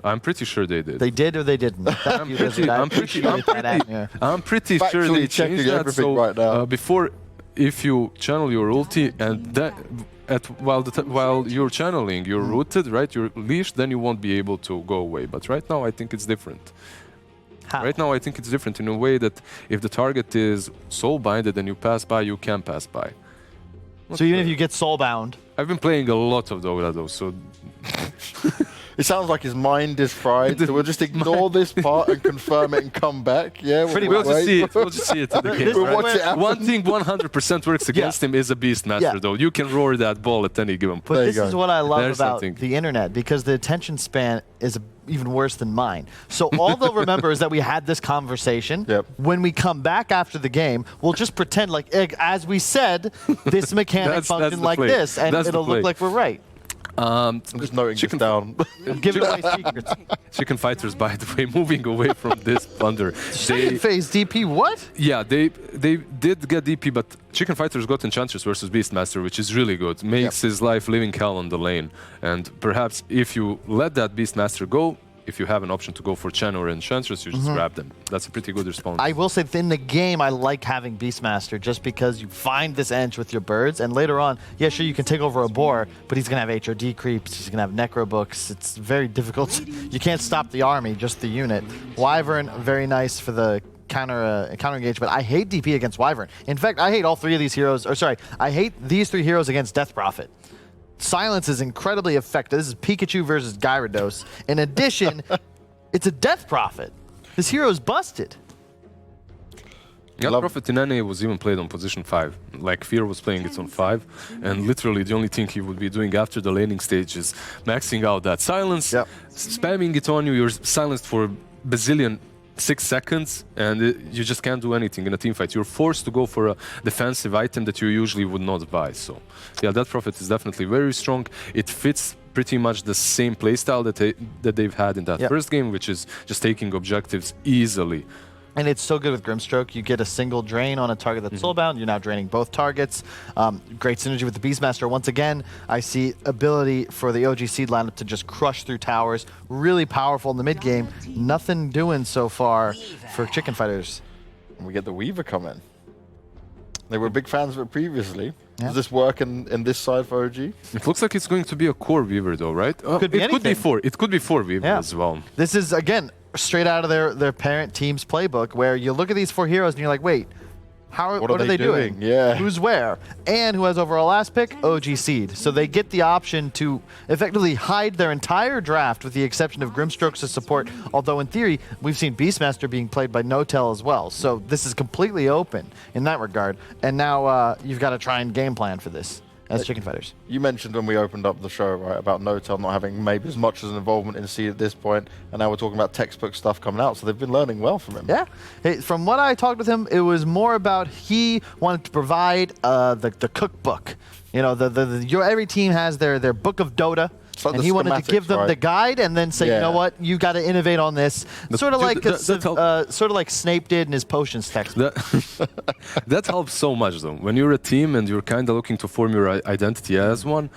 I'm pretty sure they did. They did or they didn't? I'm pretty sure they changed that. So right now. before, if you channel your ulti and that while you're channeling, you're rooted, right? You're leashed, then you won't be able to go away. But right now, I think it's different. How? Right now, I think it's different in a way that if the target is soul-binded and you pass by, you can pass by. So even if you get soul-bound... I've been playing a lot of Dota, though, so... It sounds like his mind is fried, so we'll just ignore this part and confirm it and come back. Yeah, we'll just see it. We'll just see it in the game. We'll watch it happen. One thing 100% works against him is a Beastmaster, though. You can roar that ball at any given point. But this is what I love There's about something. the internet, because the attention span is even worse than mine. So all they'll remember is that we had this conversation. Yep. When we come back after the game, we'll just pretend like, as we said, this mechanic functioned like this, and it'll look like we're right. I'm just noting this down. Give it away secrets. Chicken Fighters, by the way, moving away from this plunder. Second phase DP, what? Yeah, they did get DP, but Chicken Fighters got Enchantress versus Beastmaster, which is really good. Makes his life living hell on the lane. And perhaps if you let that Beastmaster go, if you have an option to go for Chen or Enchantress, you just grab them. That's a pretty good response. I will say, in the game, I like having Beastmaster just because you find this edge with your birds, and later on, yeah, sure, you can take over a boar, but he's going to have HOD creeps, he's going to have necro books. It's very difficult. You can't stop the army, just the unit. Wyvern, very nice for the counter engagement. I hate DP against Wyvern. In fact, I hate all three of these heroes, or sorry, I hate these three heroes against Death Prophet. Silence is incredibly effective. This is Pikachu versus Gyarados. In addition, it's a Death Prophet. This hero is busted. Death Prophet in NA was even played on position 5. Like, Fear was playing it on 5, and literally the only thing he would be doing after the laning stage is maxing out that silence, spamming it on you, you're silenced for a bazillion 6 seconds, and you just can't do anything in a team fight. You're forced to go for a defensive item that you usually would not buy. So, yeah, that Prophet is definitely very strong. It fits pretty much the same playstyle that they've had in that first game, which is just taking objectives easily. And it's so good with Grimstroke. You get a single drain on a target that's soulbound. You're now draining both targets. Great synergy with the Beastmaster. Once again, I see ability for the OG seed lineup to just crush through towers. Really powerful in the mid game. Nothing doing so far for Chicken Fighters. And we get the Weaver come in. They were big fans of it previously. Does this work in this side for OG? It looks like it's going to be a core Weaver, though, right? Could be anything. It could be 4 Weaver as well. This is, again, straight out of their parent team's playbook, where you look at these 4 heroes and you're like, wait, what are they doing? Yeah. Who's where? And who has overall last pick? OG Seed. So they get the option to effectively hide their entire draft with the exception of Grimstrokes to support, although in theory, we've seen Beastmaster being played by Notel as well. So this is completely open in that regard. And now you've got to try and game plan for this as Chicken Fighters. You mentioned when we opened up the show, right, about Notel not having maybe as much as an involvement in Seed at this point, and now we're talking about textbook stuff coming out, so they've been learning well from him. Yeah. Hey, from what I talked with him, it was more about he wanted to provide the cookbook. You know, every team has their book of Dota. Like and he wanted to give them the guide and then say, you know what, you got to innovate on this. Sort of like Snape did in his potions textbook. That helps so much, though. When you're a team and you're kind of looking to form your identity as one,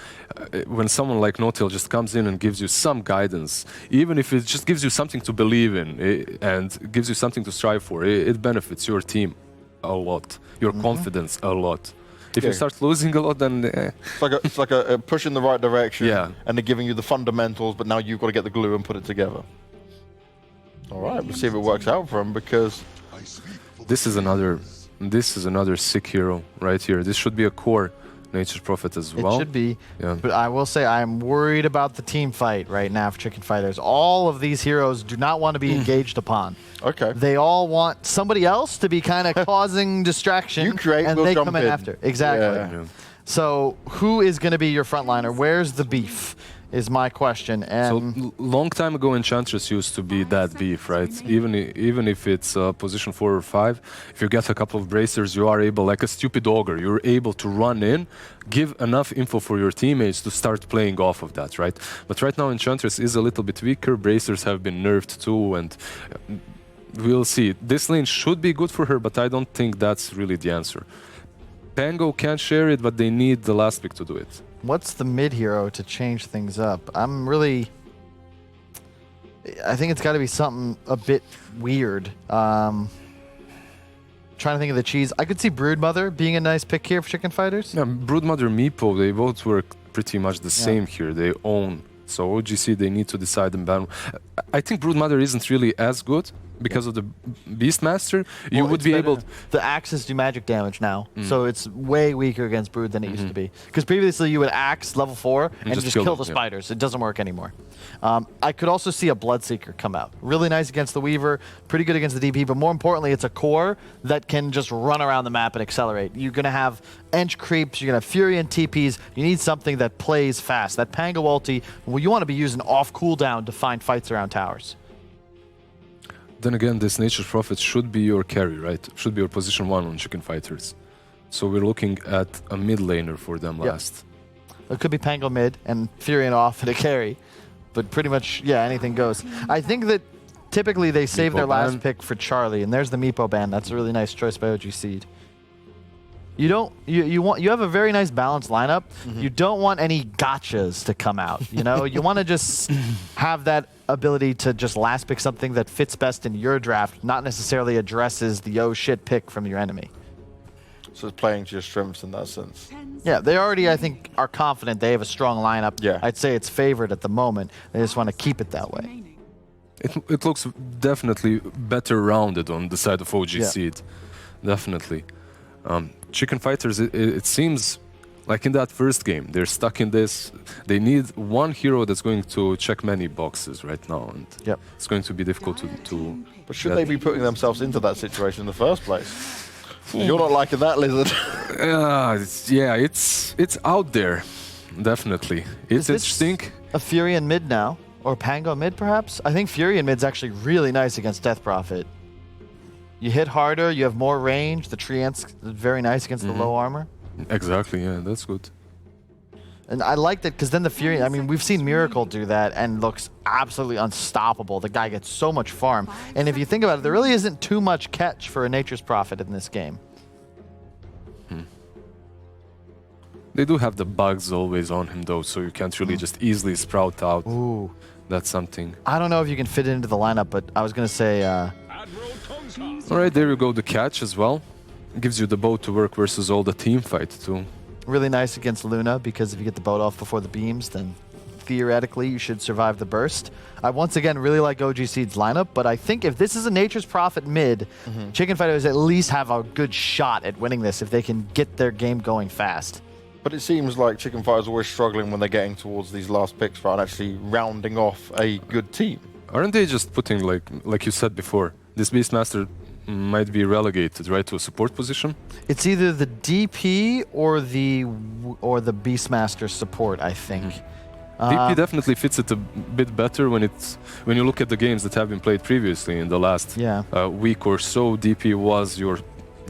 when someone like Notel just comes in and gives you some guidance, even if it just gives you something to believe in and gives you something to strive for, it benefits your team a lot, your confidence a lot. If you start losing a lot, then... It's like a push in the right direction, Yeah. and they're giving you the fundamentals, but now you've got to get the glue and put it together. All right, we'll see if it works out for him, because... This is another sick hero right here. This should be a core Nature's Prophet as well. It should be, Yeah. but I will say I'm worried about the team fight right now for Chicken Fighters. All of these heroes do not want to be engaged upon. Okay. They all want somebody else to be kind of causing distraction, You create, and we'll they jump come in after. Exactly. Yeah. So who is going to be your frontliner? Where's the beef? Is my question. And So long time ago, Enchantress used to be that beef, right? Even if it's position 4 or 5, if you get a couple of bracers, you are able, like a stupid ogre, you're able to run in, give enough info for your teammates to start playing off of that, right? But right now, Enchantress is a little bit weaker. Bracers have been nerfed too, and we'll see. This lane should be good for her, but I don't think that's really the answer. Pango can share it, but they need the last pick to do it. what's the mid hero to change things up? I'm really... I think it's got to be something a bit weird. Trying to think of the cheese. I could see Broodmother being a nice pick here for Chicken Fighters. Yeah, Broodmother, Meepo, they both work pretty much the same here. They own. So OGC, they need to decide and ban. I think Broodmother isn't really as good because of the Beastmaster. You would be able... The axes do magic damage now, so it's way weaker against Brood than it used to be. Because previously you would axe level 4 and just kill the spiders. It doesn't work anymore. I could also see a Bloodseeker come out. Really nice against the Weaver, pretty good against the DP, but more importantly, it's a core that can just run around the map and accelerate. You're going to have Ench creeps, you're going to have Fury and TPs. You need something that plays fast. That Pango ulti, well, you want to be using off cooldown to find fights around towers. Then again, this Nature's Prophet should be your carry, right? Should be your position 1 on Chicken Fighters. So we're looking at a mid laner for them last. It could be Pango mid and Furion off and a carry. But pretty much, yeah, anything goes. I think that typically they save their last pick for Charlie, and there's the Meepo ban. That's a really nice choice by OG Seed. You have a very nice balanced lineup. You don't want any gotchas to come out. You know, you want to just have that ability to just last pick something that fits best in your draft, not necessarily addresses the oh shit pick from your enemy. So it's playing to your strengths in that sense. Yeah, they already, I think, are confident they have a strong lineup. Yeah. I'd say it's favored at the moment. They just want to keep it that way. It looks definitely better rounded on the side of OG Seed. Definitely. Chicken Fighters, it seems like in that first game, they're stuck in this. They need one hero that's going to check many boxes right now, and it's going to be difficult to But should they be putting themselves into that situation in the first place? You're not liking that, Lizard. Yeah, it's out there, definitely. It's interesting. A Furion mid now, or Pango mid perhaps? I think Furion mid's actually really nice against Death Prophet. You hit harder, you have more range. The Treant's very nice against the low armor. Exactly, yeah, that's good. And I like that because then the Fury, I mean, we've seen Miracle do that and looks absolutely unstoppable. The guy gets so much farm. And if you think about it, there really isn't too much catch for a Nature's Prophet in this game. They do have the bugs always on him though, so you can't really just easily sprout out. Ooh. That's something. I don't know if you can fit it into the lineup, but I was going to say... Alright, there you go, the catch as well. Gives you the boat to work versus all the team fight too. Really nice against Luna, because if you get the boat off before the beams, then theoretically you should survive the burst. I once again really like OG Seed's lineup, but I think if this is a Nature's Prophet mid, Chicken Fighters at least have a good shot at winning this if they can get their game going fast. But it seems like Chicken Fighters are always struggling when they're getting towards these last picks, right, and actually rounding off a good team. Aren't they just putting, like you said before, this Beastmaster might be relegated, right, to a support position? It's either the DP or the Beastmaster support, I think. DP definitely fits it a bit better when you look at the games that have been played previously in the last week or so. DP was your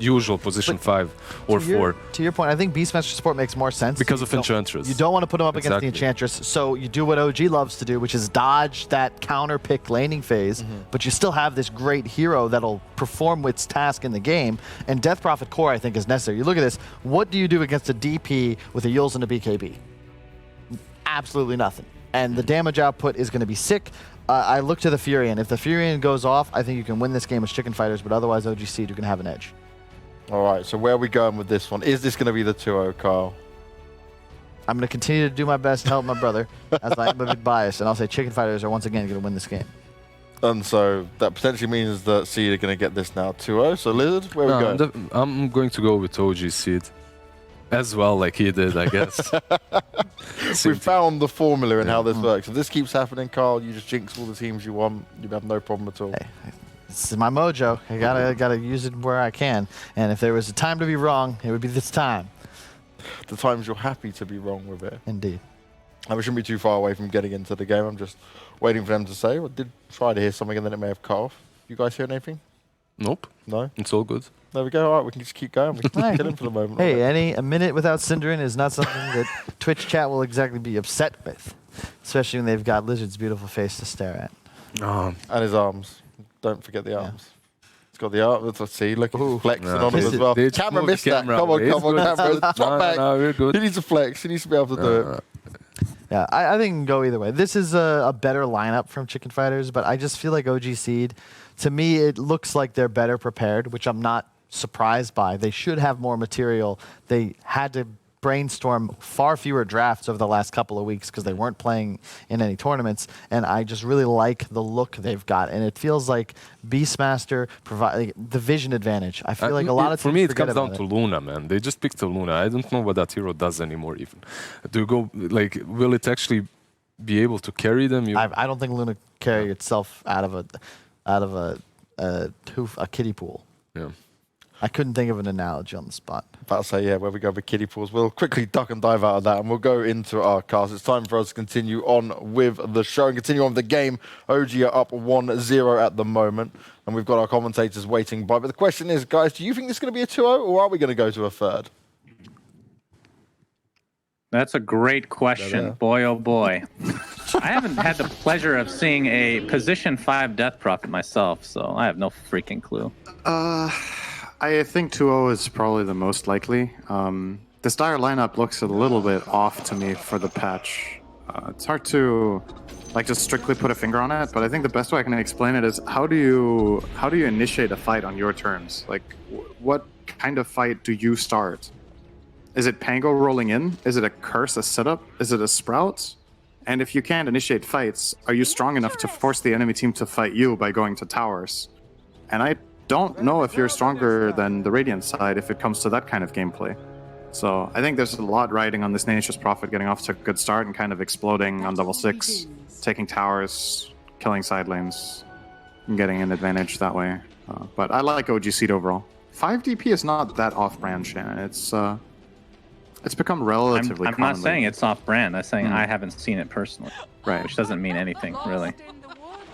usual position 5 or 4. To your point, I think Beastmaster support makes more sense. Because of Enchantress. You don't want to put him up against the Enchantress, so you do what OG loves to do, which is dodge that counter pick laning phase, but you still have this great hero that'll perform its task in the game, and Death Prophet core, I think, is necessary. You look at this, what do you do against a DP with a Yules and a BKB? Absolutely nothing. And the damage output is going to be sick. I look to the Furion. If the Furion goes off, I think you can win this game with Chicken Fighters, but otherwise OG Seed, you're going to have an edge. All right, so where are we going with this one? Is this going to be the 2-0, Kyle? I'm going to continue to do my best to help my brother, as I am a bit biased, and I'll say Chicken Fighters are once again going to win this game. And so that potentially means that Seed are going to get this now 2-0. So Lizard, where are we going? I'm going to go with OG Seed as well, like he did, I guess. We found the formula in how this works. If this keeps happening, Kyle, you just jinx all the teams you want. You have no problem at all. Hey, this is my mojo. I gotta use it where I can. And if there was a time to be wrong, it would be this time. The times you're happy to be wrong with it. Indeed. And we shouldn't be too far away from getting into the game. I'm just waiting for them to say. I did try to hear something and then it may have cut off. You guys hear anything? Nope. No? It's all good. There we go. All right, we can just keep going. We can kill him for the moment. Hey, a minute without Synderen is not something that Twitch chat will exactly be upset with. Especially when they've got Lizard's beautiful face to stare at. And his arms. Don't forget the arms. He's got the arms. Let's see. Look, he's flexing on him as well. Camera missed that. Come on, camera. Drop back. No, we're good. He needs to flex. He needs to be able to do it. Yeah, I think it can go either way. This is a better lineup from Chicken Fighters, but I just feel like OG Seed, to me, it looks like they're better prepared, which I'm not surprised by. They should have more material. They had to brainstorm far fewer drafts over the last couple of weeks because they weren't playing in any tournaments, and I just really like the look they've got, and it feels like Beastmaster provide the vision advantage. I feel like a lot of for me it comes down to Luna, man. They just picked a Luna. I don't know what that hero does anymore. Even do you go like, will it actually be able to carry them? I don't think Luna carry itself out of a kiddie pool. Yeah. I couldn't think of an analogy on the spot. About to say, yeah, where we go with kiddie pools. We'll quickly duck and dive out of that, and we'll go into our cast. It's time for us to continue on with the show and continue on with the game. OG are up 1-0 at the moment, and we've got our commentators waiting by. But the question is, guys, do you think this is going to be a 2-0, or are we going to go to a third? That's a great question. Boy, oh boy. I haven't had the pleasure of seeing a position 5 Death Prophet myself, so I have no freaking clue. I think 2-0 is probably the most likely. This dire lineup looks a little bit off to me for the patch. It's hard to just strictly put a finger on it, but I think the best way I can explain it is how do you initiate a fight on your terms? Like, what kind of fight do you start? Is it Pango rolling in? Is it a curse, a setup? Is it a sprout? And if you can't initiate fights, are you strong enough to force the enemy team to fight you by going to towers? And I don't know if you're stronger than the Radiant side if it comes to that kind of gameplay. So I think there's a lot riding on this Nature's Prophet getting off to a good start and kind of exploding on level 6, taking towers, killing side lanes, and getting an advantage that way. But I like OG Seed overall. 5 DP is not that off-brand, Shannon. It's become relatively I'm not saying it's off-brand. I'm saying I haven't seen it personally. Right. Which doesn't mean anything, really.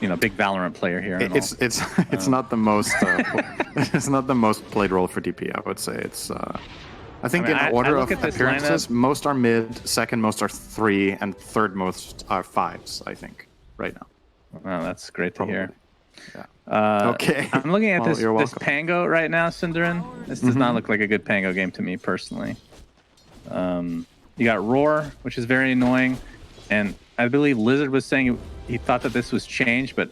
You know, big Valorant player here. It's not the most it's not the most played role for DP. I would say it's. I think in order of appearances, most are mid, second most are 3, and third most are 5s. I think right now. Wow, that's great to hear. Yeah. Okay. I'm looking at this Pango right now, Cinderin. This does not look like a good Pango game to me personally. You got Roar, which is very annoying, and I believe Lizard was saying he thought that this was changed, but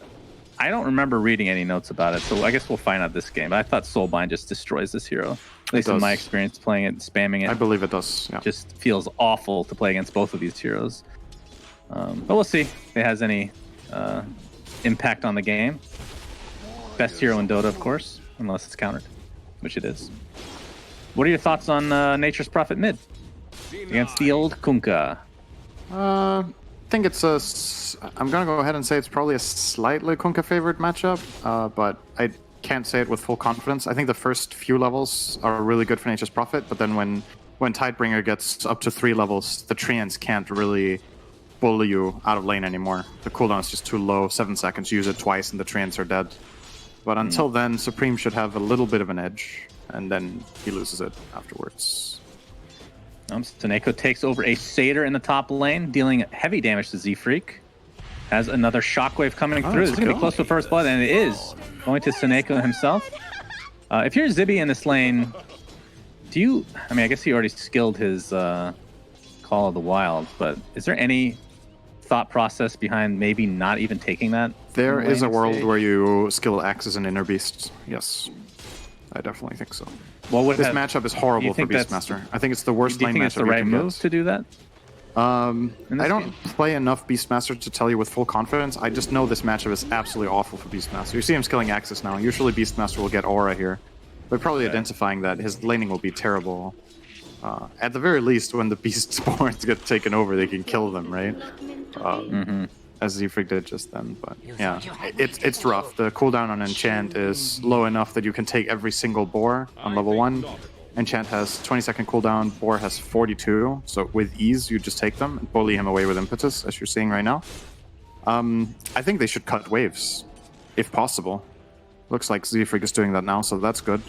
I don't remember reading any notes about it, so I guess we'll find out this game. But I thought Soulbind just destroys this hero. At least in my experience playing it and spamming it. I believe it does, yeah. Just feels awful to play against both of these heroes. But we'll see if it has any impact on the game. Best hero in Dota, of course, unless it's countered, which it is. What are your thoughts on Nature's Prophet mid against the old Kunkka? I think it's I'm gonna go ahead and say it's probably a slightly Kunkka favored matchup, but I can't say it with full confidence. I think the first few levels are really good for Nature's Prophet, but then when Tidebringer gets up to 3 levels, the Treants can't really bully you out of lane anymore. The cooldown is just too low, 7 seconds, use it twice and the Treants are dead. But until then, Supreme should have a little bit of an edge, and then he loses it afterwards. Seneko takes over a Satyr in the top lane, dealing heavy damage to Z-Freak. Has another Shockwave coming through. This is going to be close to first blood, and it is going to Seneko himself. If you're Zibby in this lane, do you... I mean, I guess he already skilled his Call of the Wild, but is there any thought process behind maybe not even taking that? There is a world where you skill Axes and Inner Beast. Yes, I definitely think so. This matchup is horrible for Beastmaster. I think it's the worst lane matchup. Do you think it's the right move to do that? I don't play enough Beastmaster to tell you with full confidence. I just know this matchup is absolutely awful for Beastmaster. You see him skilling Axis now. Usually Beastmaster will get Aura here. But probably identifying that his laning will be terrible. At the very least, when the Beast spawns get taken over, they can kill them, right? As Z-Freak did just then. But yeah, it's rough. The cooldown on Enchant is low enough that you can take every single boar on level 1. Enchant has 20-second cooldown, Boar has 42, so with ease you just take them and bully him away with impetus, as you're seeing right now. I think they should cut waves, if possible. Looks like Z-Freak is doing that now, so that's good.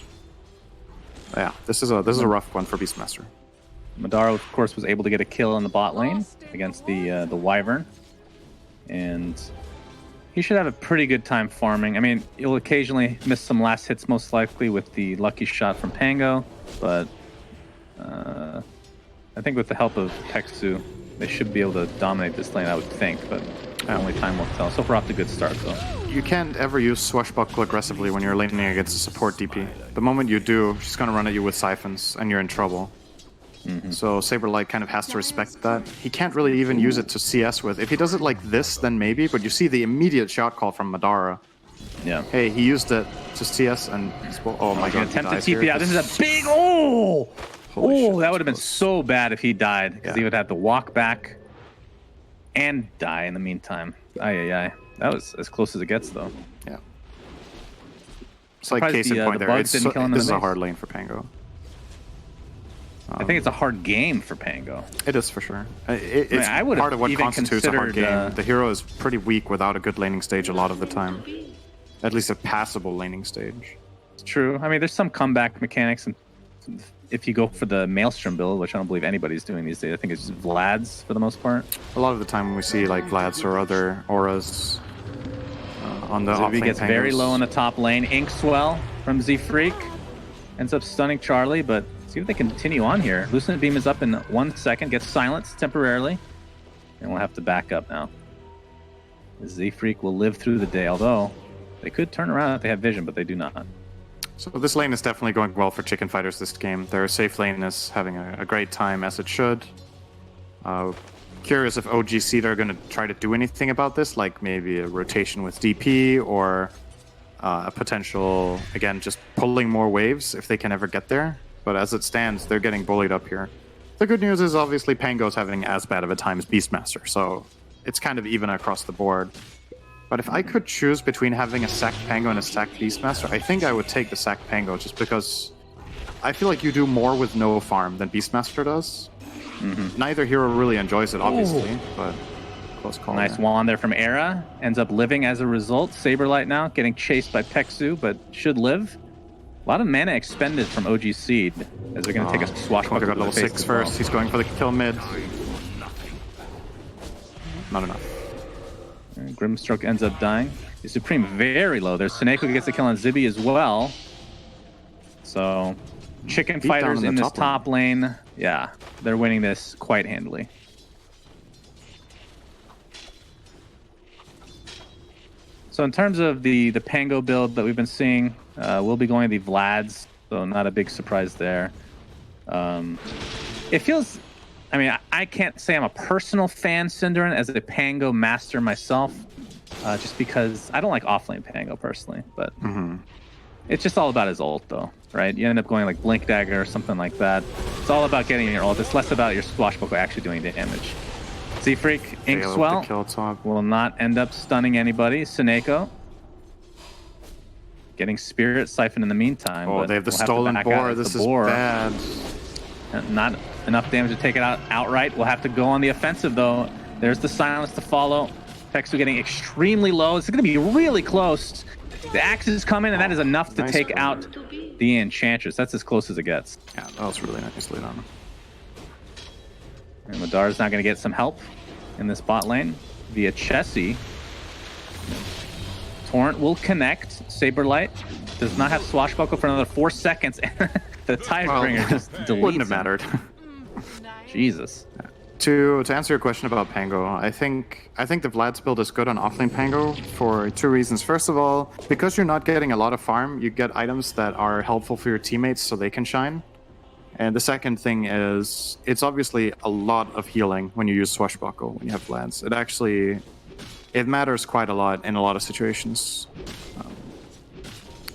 Yeah, this is a rough one for Beastmaster. Madara, of course, was able to get a kill in the bot lane against the Wyvern, and he should have a pretty good time farming. I mean, he'll occasionally miss some last hits, most likely, with the lucky shot from Pango, but I think with the help of Texu, they should be able to dominate this lane, I would think, but only time will tell. So far off to a good start, though. You can't ever use Swashbuckle aggressively when you're laning against a support DP. The moment you do, she's going to run at you with siphons, and you're in trouble. So Saberlight kind of has to respect that. He can't really even use it to CS with. If he does it like this, then maybe, but you see the immediate shot call from Madara. Yeah. Hey, he used it to CS and... Oh my god, attempt to TP out. This is a big... Oh! Oh, that would have been so bad if he died, because he would have to walk back and die in the meantime. Ay. That was as close as it gets, though. Yeah. It's like case in point there. This is a hard lane for Pango. I think it's a hard game for Pango. It is for sure. It's part of what constitutes a hard game. The hero is pretty weak without a good laning stage a lot of the time. At least a passable laning stage. It's true. I mean, there's some comeback mechanics, and if you go for the Maelstrom build, which I don't believe anybody's doing these days, I think it's just Vlad's for the most part. A lot of the time when we see like Vlad's or other auras on the off lane, gets very low on the top lane. Inkswell from Z-Freak ends up stunning Charlie, but see if they continue on here. Lucent Beam is up in 1 second, gets silenced temporarily, and we'll have to back up now. Z-Freak will live through the day, although they could turn around if they have vision, but they do not. So this lane is definitely going well for Chicken Fighters this game. Their safe lane is having a great time, as it should. Curious if OG Seed are going to try to do anything about this, like maybe a rotation with DP or a potential, again, just pulling more waves if they can ever get there. But as it stands, they're getting bullied up here. The good news is obviously Pango's having as bad of a time as Beastmaster, so it's kind of even across the board. But if I could choose between having a sacked Pango and a sacked Beastmaster, I think I would take the sacked Pango, just because I feel like you do more with no farm than Beastmaster does. Neither hero really enjoys it, obviously, but close call. Nice wand there from Era. Ends up living as a result. Saberlight now getting chased by Peksu, but should live. A lot of mana expended from OG Seed, as they're going to take a swashbuckle got level 6 first. He's going for the kill mid. Not enough. Grimstroke ends up dying. The Supreme very low. There's Seneko gets the kill on Zibby as well. So, Chicken Fighters in this top lane. Yeah, they're winning this quite handily. So in terms of the Pango build that we've been seeing, we'll be going the Vlads, so not a big surprise there. It feels... I mean, I can't say I'm a personal fan, Synderin, as a Pango master myself, just because I don't like offlane Pango personally, but it's just all about his ult, though, right? You end up going like Blink Dagger or something like that. It's all about getting your ult. It's less about your swashbuckle actually doing damage. Z-Freak, Inkswell will not end up stunning anybody. Seneko getting Spirit Siphon in the meantime. Oh, they have the stolen boar. This is bad. Not enough damage to take it out outright. We'll have to go on the offensive, though. There's the silence to follow. Peksu getting extremely low. It's going to be really close. The axe is coming, and that is enough to take out the Enchantress. That's as close as it gets. Yeah, that was really nicely done. And Madara's now going to get some help in this bot lane via Chessie. Torrent will connect. Saberlight does not have Swashbuckle for another 4 seconds. The Tidebringer just deletes. Wouldn't have mattered. Jesus. To answer your question about Pango, I think the Vlad's build is good on offlane Pango for 2 reasons. First of all, because you're not getting a lot of farm, you get items that are helpful for your teammates so they can shine. And the second thing is, it's obviously a lot of healing when you use Swashbuckle, when you have Vlads. It matters quite a lot in a lot of situations.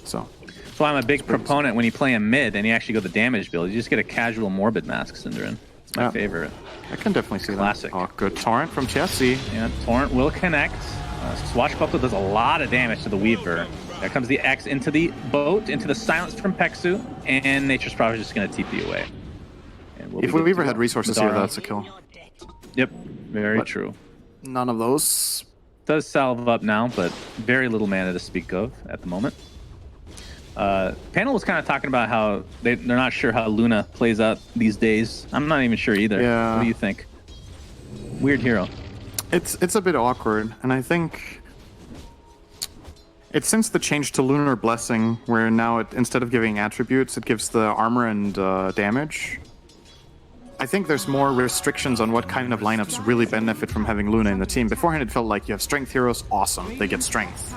That's why I'm a big proponent when you play a mid and you actually go the damage build. You just get a casual Morbid Mask, Synderin. It's my favorite. I can definitely see Classic. that. Oh, good Torrent from Chessie. Yeah, Torrent will connect. Swashbuckle does a lot of damage to the Weaver. There comes the X into the boat, into the silence from Peksu, and Nature's probably just going to TP away. If Weaver had resources here, that's a kill. Yep, very true. None of those. Does salve up now, but very little mana to speak of at the moment. Panel was kind of talking about how they're not sure how Luna plays out these days. I'm not even sure either. Yeah. What do you think? Weird hero. It's a bit awkward, and I think it's since the change to Lunar Blessing, where now instead of giving attributes, it gives the armor and damage. I think there's more restrictions on what kind of lineups really benefit from having Luna in the team. Beforehand, it felt like you have strength heroes, awesome, they get strength,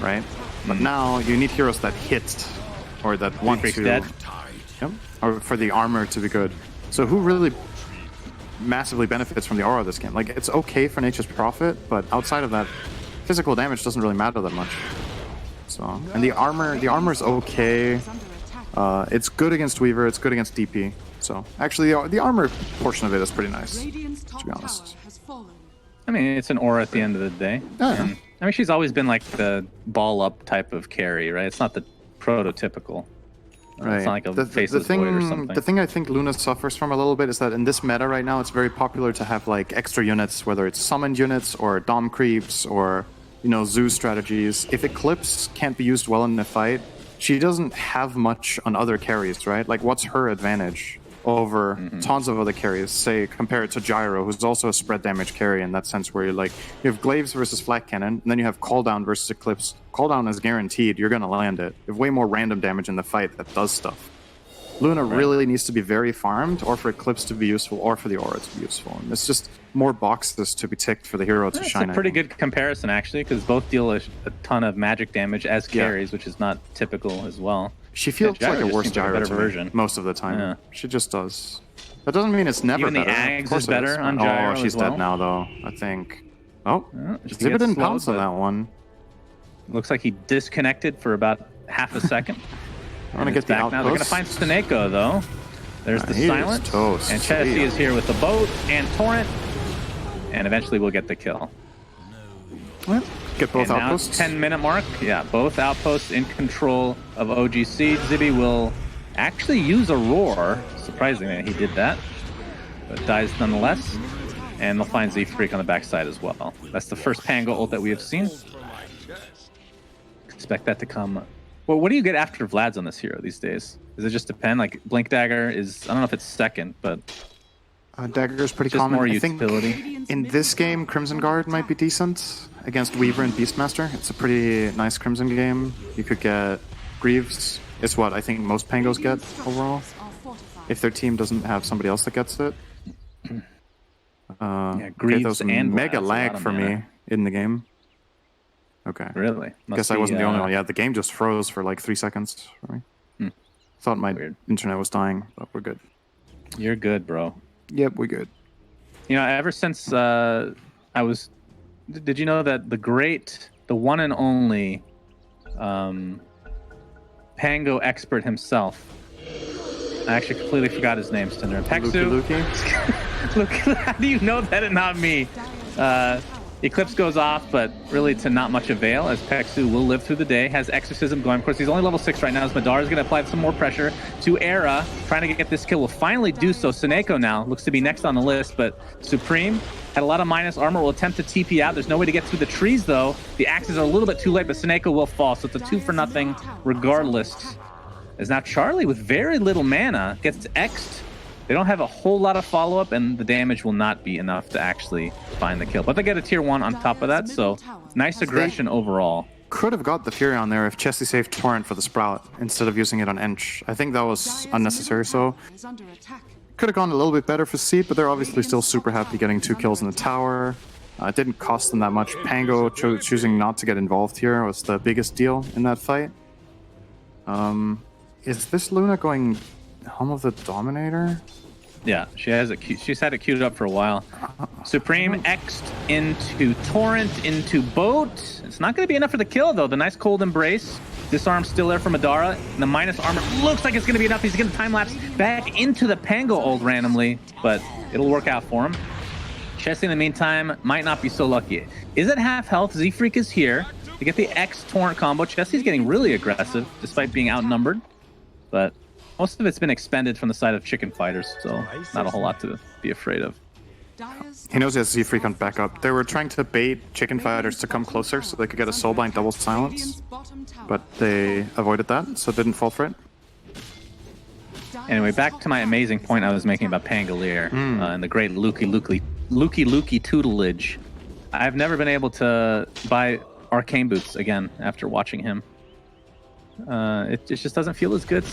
right? But now you need heroes that hit, or that want to... Dead. Yep, or for the armor to be good. So who really massively benefits from the aura of this game? Like, it's okay for Nature's Prophet, but outside of that, physical damage doesn't really matter that much. So, and the armor's okay. It's good against Weaver, it's good against DP. So, actually, the armor portion of it is pretty nice, to be honest. I mean, it's an aura at the end of the day. Yeah. And, I mean, she's always been like the ball-up type of carry, right? It's not the prototypical. Right. It's not like a faceless void or something. The thing I think Luna suffers from a little bit is that in this meta right now, it's very popular to have like extra units, whether it's summoned units or Dom creeps or, you know, Zoo strategies. If Eclipse can't be used well in a fight, she doesn't have much on other carries, right? Like, what's her advantage over tons of other carries? Say, compare it to Gyro, who's also a spread damage carry in that sense, where you're like, you have Glaives versus Flat Cannon, and then you have Call Down versus Eclipse. Call Down is guaranteed, you're gonna land it. You have way more random damage in the fight that does stuff. Luna really needs to be very farmed, or for Eclipse to be useful, or for the aura to be useful. And it's just more boxes to be ticked for the hero to shine. It's a pretty good comparison, actually, because both deal a ton of magic damage as carries, which is not typical as well. She feels like a worse Gyro version most of the time. Yeah. She just does. That doesn't mean it's never Even better. the Ags is better on Gyro. Oh, she's dead now, though, I think. Oh, Zibba didn't pounce on that one. Looks like he disconnected for about half a second. I want to get the outpost. Now they're going to find Sneko, though. There's the silence. And Chessie is here with the boat and Torrent. And eventually we'll get the kill. Well, get both and outposts. Now 10-minute mark. Yeah, both outposts in control of OGC. Zibby will actually use a roar. Surprisingly, he did that. But dies nonetheless. And they'll find Z-Freak on the backside as well. That's the first Pango ult that we have seen. Expect that to come. Well, what do you get after Vlad's on this hero these days? Does it just depend? Like, Blink Dagger is, I don't know if it's second, but... Dagger is pretty just common. More I utility. think in this game, Crimson Guard might be decent against Weaver and Beastmaster. It's a pretty nice Crimson game. You could get Greaves. It's what I think most Pangos get overall. If their team doesn't have somebody else that gets it. Yeah, Greaves and mega lag for me in the game. Okay. Really? Guess I wasn't the only one. Yeah, the game just froze for like 3 seconds for me. Thought my internet was dying, but we're good. You're good, bro. Yep, we're good. You know, ever since I was... Did you know that the one and only Pango expert himself, I actually completely forgot his name, Stinder. Peksu. Look, how do you know that and not me? Eclipse goes off, but really to not much avail, as Peksu will live through the day, has Exorcism going. Of course, he's only level 6 right now, as Madara is going to apply some more pressure to Era, trying to get this kill. Will finally do so. Sneko now looks to be next on the list, but Supreme had a lot of minus armor, will attempt to TP out. There's no way to get through the trees, though. The axes are a little bit too late, but Sneko will fall, so it's a 2-for-0 regardless. As now Charlie, with very little mana, gets X'd. They don't have a whole lot of follow-up, and the damage will not be enough to actually find the kill. But they get a tier 1 on top of that, so nice aggression overall. Could have got the Fury on there if Chessie saved Torrent for the Sprout instead of using it on Ench. I think that was unnecessary, so... Could have gone a little bit better for Seed, but they're obviously still super happy getting 2 kills in the tower. It didn't cost them that much. Pango choosing not to get involved here was the biggest deal in that fight. Is this Luna going Helm of the Dominator? Yeah, she's had it queued up for a while. Supreme X'd into Torrent, into Boat. It's not going to be enough for the kill, though. The nice cold embrace. Disarm still there for Madara. And the minus armor looks like it's going to be enough. He's going to time-lapse back into the Pango ult randomly, but it'll work out for him. Chessie, in the meantime, might not be so lucky. Is at half health. Z-Freak is here to get the X Torrent combo. Chessie's getting really aggressive, despite being outnumbered. But most of it's been expended from the side of Chicken Fighters, so not a whole lot to be afraid of. He knows he has Z-Freak on backup. They were trying to bait Chicken Fighters to come closer so they could get a Soulbind double silence, but they avoided that, so didn't fall for it. Anyway, back to my amazing point I was making about Pangolier and the great Lukey tutelage. I've never been able to buy Arcane Boots again after watching him. It just doesn't feel as good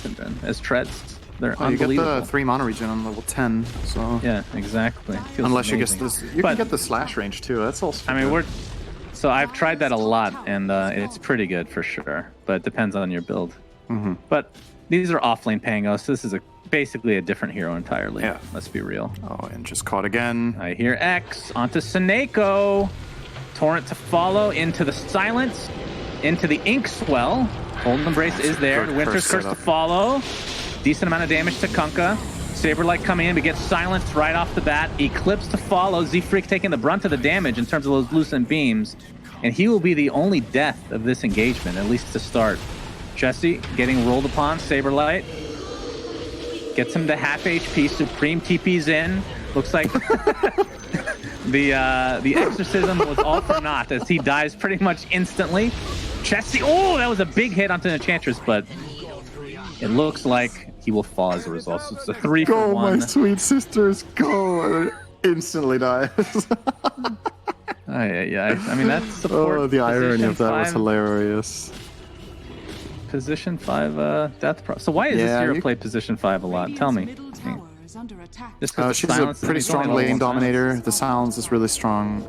as Treads. They're Oh, you get unbelievable. the 3 mana regen on level 10, so... Yeah, exactly. Feels Unless you get amazing. this... You can get the slash range, too. That's also I mean, good. So I've tried that a lot, and it's pretty good for sure, but it depends on your build. But these are off-lane Pangos, so this is basically a different hero entirely. Yeah. Let's be real. Oh, and just caught again. I hear X onto Seneko. Torrent to follow into the silence, into the Inkswell. Golden Embrace is there. Good Winter's curse Curse to setup. follow. Decent amount of damage to Kunkka. Saberlight coming in, but gets silenced right off the bat. Eclipse to follow. Z-Freak taking the brunt of the damage in terms of those Lucent Beams. And he will be the only death of this engagement, at least to start. Jesse getting rolled upon. Saberlight gets him to half HP. Supreme TP's in. Looks like the exorcism was all for naught as he dies pretty much instantly. Jesse, oh, that was a big hit onto the Enchantress, but it looks like he will fall as a result. So it's a 3 for Go, 1. my sweet sisters, go! And it instantly dies. Yeah. I mean, that's support. Oh, the irony of that was 5, hilarious. Position 5 Death Pro. So why is this Yeah, hero you- play position 5 a lot? Tell me. Just 'cause the She's a silence is pretty only strong level lane 1 dominator. silence. The silence is really strong.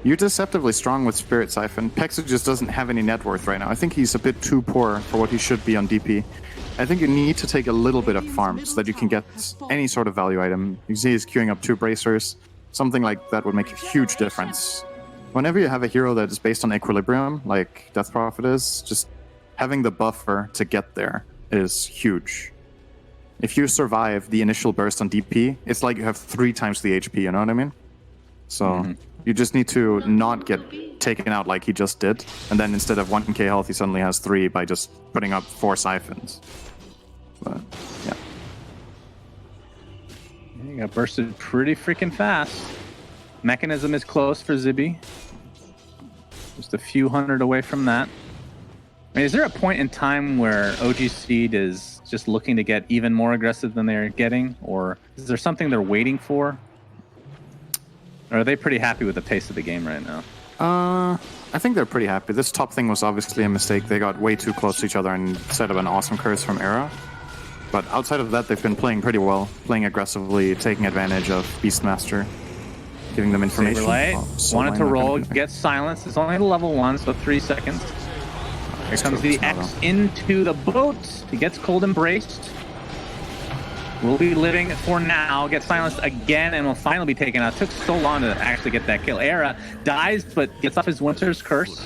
You're deceptively strong with Spirit Siphon. Pexu just doesn't have any net worth right now. I think he's a bit too poor for what he should be on DP. I think you need to take a little bit of farm so that you can get any sort of value item. You see he's queuing up 2 bracers. Something like that would make a huge difference. Whenever you have a hero that is based on equilibrium, like Death Prophet is, just having the buffer to get there is huge. If you survive the initial burst on DP, it's like you have 3 times the HP, you know what I mean? So you just need to not get taken out like he just did, and then instead of 1k health, he suddenly has 3 by just putting up 4 siphons. But, yeah. He got bursted pretty freaking fast. Mechanism is close for Zibby. Just a few hundred away from that. I mean, is there a point in time where OG Seed is just looking to get even more aggressive than they're getting? Or is there something they're waiting for? Or are they pretty happy with the pace of the game right now? I think they're pretty happy. This top thing was obviously a mistake. They got way too close to each other and set up an awesome curse from Era. But outside of that, they've been playing pretty well, playing aggressively, taking advantage of Beastmaster, giving them information. Saberlight wanted Soulline to not roll, gonna do gets silenced. It's only level 1, so 3 seconds. Here comes the true. X into the boat. He gets cold embraced. Will be living for now. Gets silenced again and will finally be taken out. Took so long to actually get that kill. Era dies, but gets off his Winter's Curse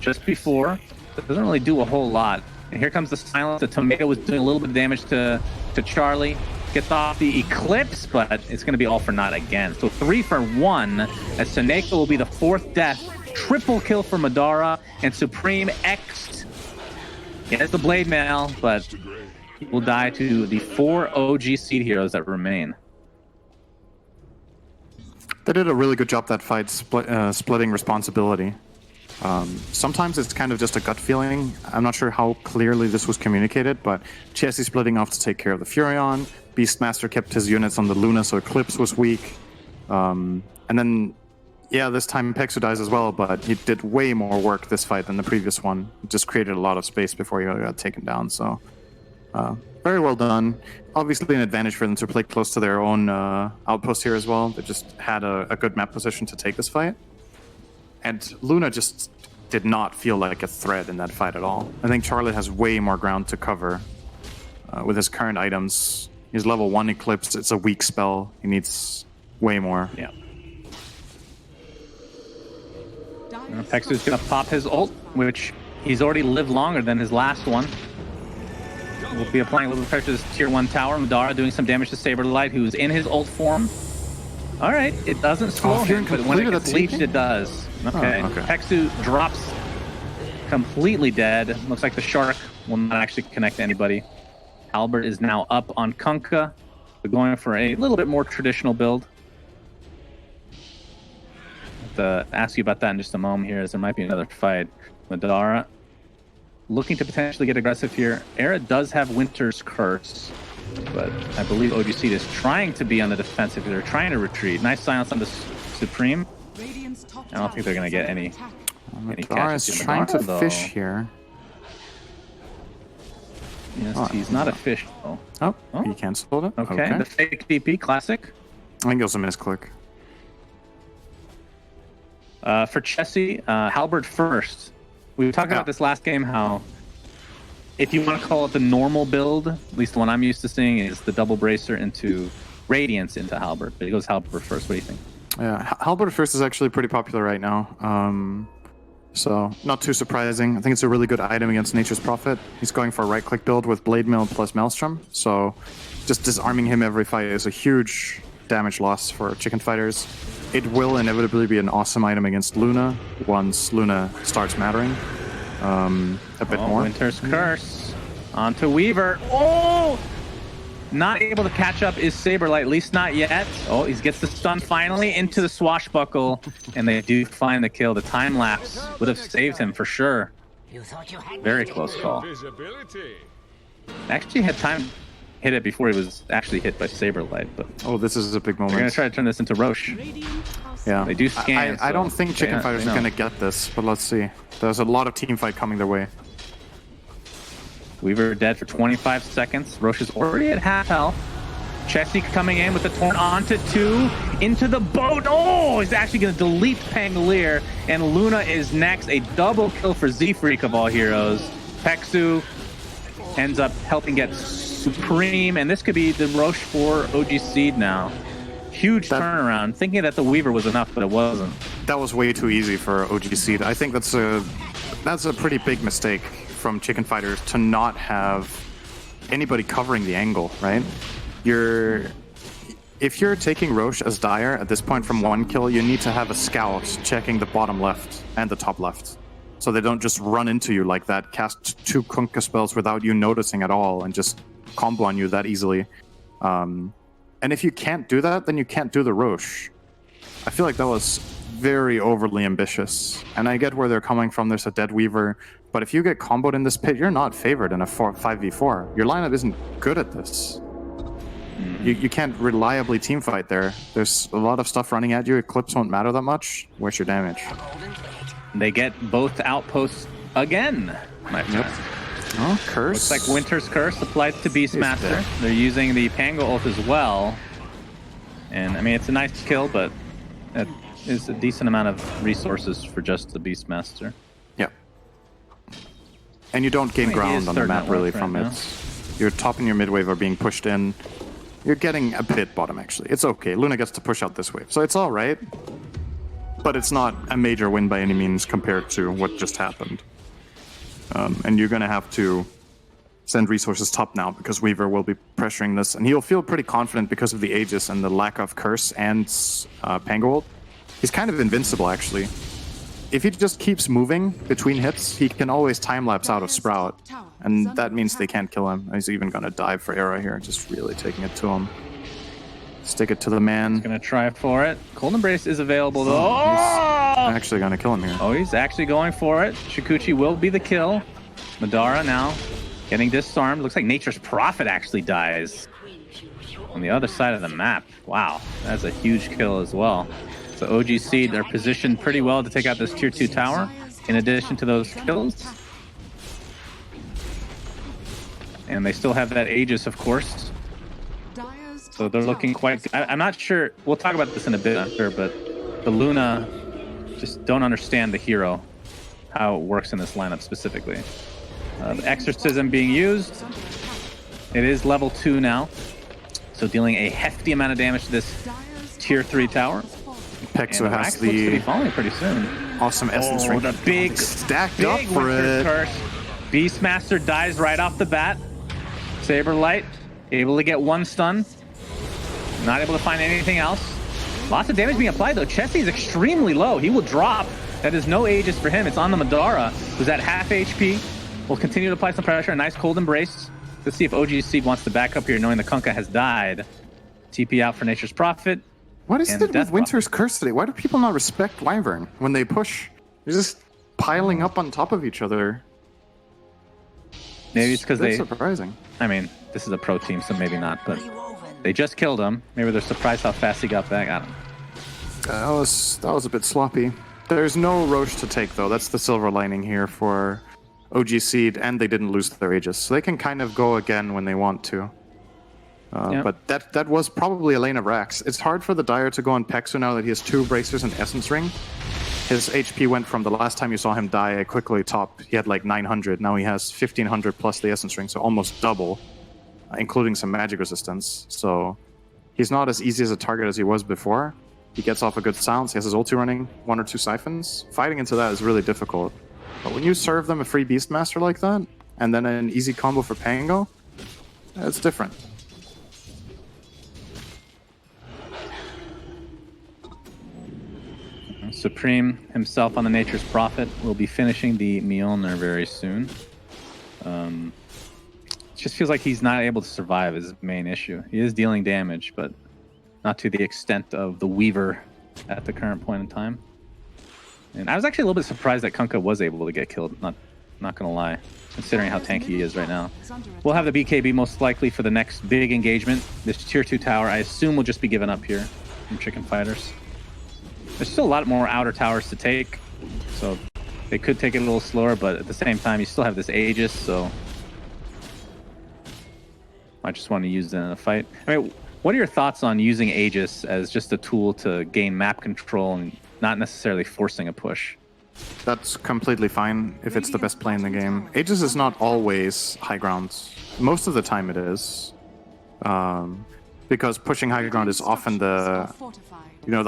just before. It doesn't really do a whole lot. And here comes the silence. The tomato was doing a little bit of damage to Charlie. Gets off the Eclipse, but it's going to be all for naught again. So 3 for 1, as Seneko will be the 4th death. Triple kill for Madara, and Supreme X'd. He has the Blade Mail, but he will die to the 4 OG Seed heroes that remain. They did a really good job that fight, splitting responsibility. Sometimes it's kind of just a gut feeling. I'm not sure how clearly this was communicated, but Chessie splitting off to take care of the Furion. Beastmaster kept his units on the Luna, so Eclipse was weak. And then, yeah, this time Pexu dies as well, but he did way more work this fight than the previous one. He just created a lot of space before he got taken down, so... very well done. Obviously an advantage for them to play close to their own outpost here as well. They just had a good map position to take this fight. And Luna just did not feel like a threat in that fight at all. I think Charlie has way more ground to cover with his current items. He's level 1 Eclipse. It's a weak spell. He needs way more. Yeah. Pexu's going to pop his ult, which he's already lived longer than his last one. We'll be applying a little pressure to this tier 1 tower. Madara doing some damage to Saberlight, who's in his ult form. All right, it doesn't slow him, but when it gets leached, it does. Okay. Oh, okay. Pexu drops completely dead. Looks like the shark will not actually connect to anybody. Albert is now up on Kunkka. We're going for a little bit more traditional build. I'll have to ask you about that in just a moment here, as there might be another fight. Madara looking to potentially get aggressive here. Era does have Winter's Curse, but I believe OG Seed is trying to be on the defensive. They're trying to retreat. Nice silence on the Supreme. I don't think they're going to get any Madara catches is here. trying to Madara, though. fish here. Yes, he's not official. Oh, he canceled it. Okay, the fake DP, classic. I think it was a misclick. For Chessie, Halberd first. We were talking about this last game, how if you want to call it the normal build, at least the one I'm used to seeing is the double bracer into Radiance into Halberd. But he goes Halberd first. What do you think? Yeah, Halberd first is actually pretty popular right now. So not too surprising. I think it's a really good item against Nature's Prophet. He's going for a right-click build with Blade Mail plus Maelstrom. So just disarming him every fight is a huge damage loss for chicken fighters. It will inevitably be an awesome item against Luna once Luna starts mattering a bit more. Winter's Curse onto Weaver. Oh! Not able to catch up is Saberlight, at least not yet. Oh, he gets the stun finally into the swashbuckle, and they do find the kill. The time lapse would have saved him for sure. Very close call. Actually had time to hit it before he was actually hit by Saberlight, but oh, this is a big moment. They're gonna try to turn this into Roche. Yeah, they do scan. I don't think Chicken Fighters are gonna get this, but let's see. There's a lot of team fight coming their way. Weaver dead for 25 seconds. Roche is already at half health. Chessie coming in with the torn onto 2. Into the boat. Oh, he's actually going to delete Pangolier. And Luna is next. A double kill for Z-Freak of all heroes. Peksu ends up helping get Supreme. And this could be the Roche for OG Seed now. Huge turnaround. Thinking that the Weaver was enough, but it wasn't. That was way too easy for OG Seed. I think that's a pretty big mistake from Chicken Fighters to not have anybody covering the angle, right? If you're taking Roche as Dire at this point from 1 kill, you need to have a scout checking the bottom left and the top left. So they don't just run into you like that, cast 2 Kunkka spells without you noticing at all, and just combo on you that easily. And if you can't do that, then you can't do the Roche. I feel like that was very overly ambitious. And I get where they're coming from. There's a dead Weaver. But if you get comboed in this pit, you're not favored in a 5v4. Your lineup isn't good at this. You can't reliably teamfight there. There's a lot of stuff running at you. Eclipse won't matter that much. Where's your damage? They get both outposts again, my friend. Oh, Curse. Looks like Winter's Curse applied to Beastmaster. They're using the Pango ult as well. And, I mean, it's a nice kill, but it is a decent amount of resources for just the Beastmaster. Yeah. And you don't gain ground on the map, really, from it. Your top and your mid wave are being pushed in. You're getting a bit bottom, actually. It's okay. Luna gets to push out this wave. So it's all right. But it's not a major win by any means compared to what just happened. And you're going to have to send resources top now because Weaver will be pressuring this. And he'll feel pretty confident because of the Aegis and the lack of Curse and Pango ult. He's kind of invincible, actually. If he just keeps moving between hits, he can always time-lapse out of Sprout. And that means they can't kill him. He's even going to dive for Era here, just really taking it to him. Stick it to the man. He's going to try for it. Cold Embrace is available, though. He's actually going to kill him here. Oh, he's actually going for it. Shikuchi will be the kill. Madara now getting disarmed. Looks like Nature's Prophet actually dies on the other side of the map. Wow, that's a huge kill as well. So OG Seed, they're positioned pretty well to take out this tier 2 tower, in addition to those kills. And they still have that Aegis, of course. So they're looking quite... I'm not sure... We'll talk about this in a bit, I'm sure, but the Luna just don't understand the hero, how it works in this lineup specifically. The Exorcism being used. It is level 2 now, so dealing a hefty amount of damage to this tier 3 tower. Peksu has the looks to be falling pretty soon. Awesome essence ring. The big stacked up for it. Curse. Beastmaster dies right off the bat. Saberlight able to get 1 stun. Not able to find anything else. Lots of damage being applied though. Chessie's extremely low. He will drop. That is no Aegis for him. It's on the Madara, who's at half HP. Will continue to apply some pressure. A nice cold embrace. Let's see if OG Seed wants to back up here, knowing the Kunkka has died. TP out for Nature's Prophet. What is it with Winter's Curse today? Why do people not respect Wyvern when they push? They're just piling up on top of each other. Maybe it's because That's surprising. I mean, this is a pro team, so maybe not, but they just killed him. Maybe they're surprised how fast he got back. I don't know. That was a bit sloppy. There's no Roche to take, though. That's the silver lining here for OG seed, and they didn't lose their Aegis. So they can kind of go again when they want to. But that was probably a lane of racks. It's hard for the Dire to go on Pexu now that he has 2 bracers and Essence Ring. His HP went from the last time you saw him die quickly top, he had like 900. Now he has 1500 plus the Essence Ring, so almost double, including some magic resistance. So he's not as easy as a target as he was before. He gets off a good silence, he has his ulti running, 1 or 2 siphons. Fighting into that is really difficult. But when you serve them a free Beastmaster like that, and then an easy combo for Pango, it's different. Supreme himself on the Nature's Prophet will be finishing the Mjolnir very soon. It just feels like he's not able to survive is the main issue. He is dealing damage, but not to the extent of the Weaver at the current point in time. And I was actually a little bit surprised that Kunkka was able to get killed, not gonna lie, considering how tanky he is right now. We'll have the BKB most likely for the next big engagement. This tier 2 tower, I assume, will just be given up here from Chicken Fighters. There's still a lot more outer towers to take, so they could take it a little slower, but at the same time, you still have this Aegis, so I just want to use it in a fight. I mean, what are your thoughts on using Aegis as just a tool to gain map control and not necessarily forcing a push? That's completely fine if it's the best play in the game. Aegis is not always high ground. Most of the time it is. Because pushing high ground is often the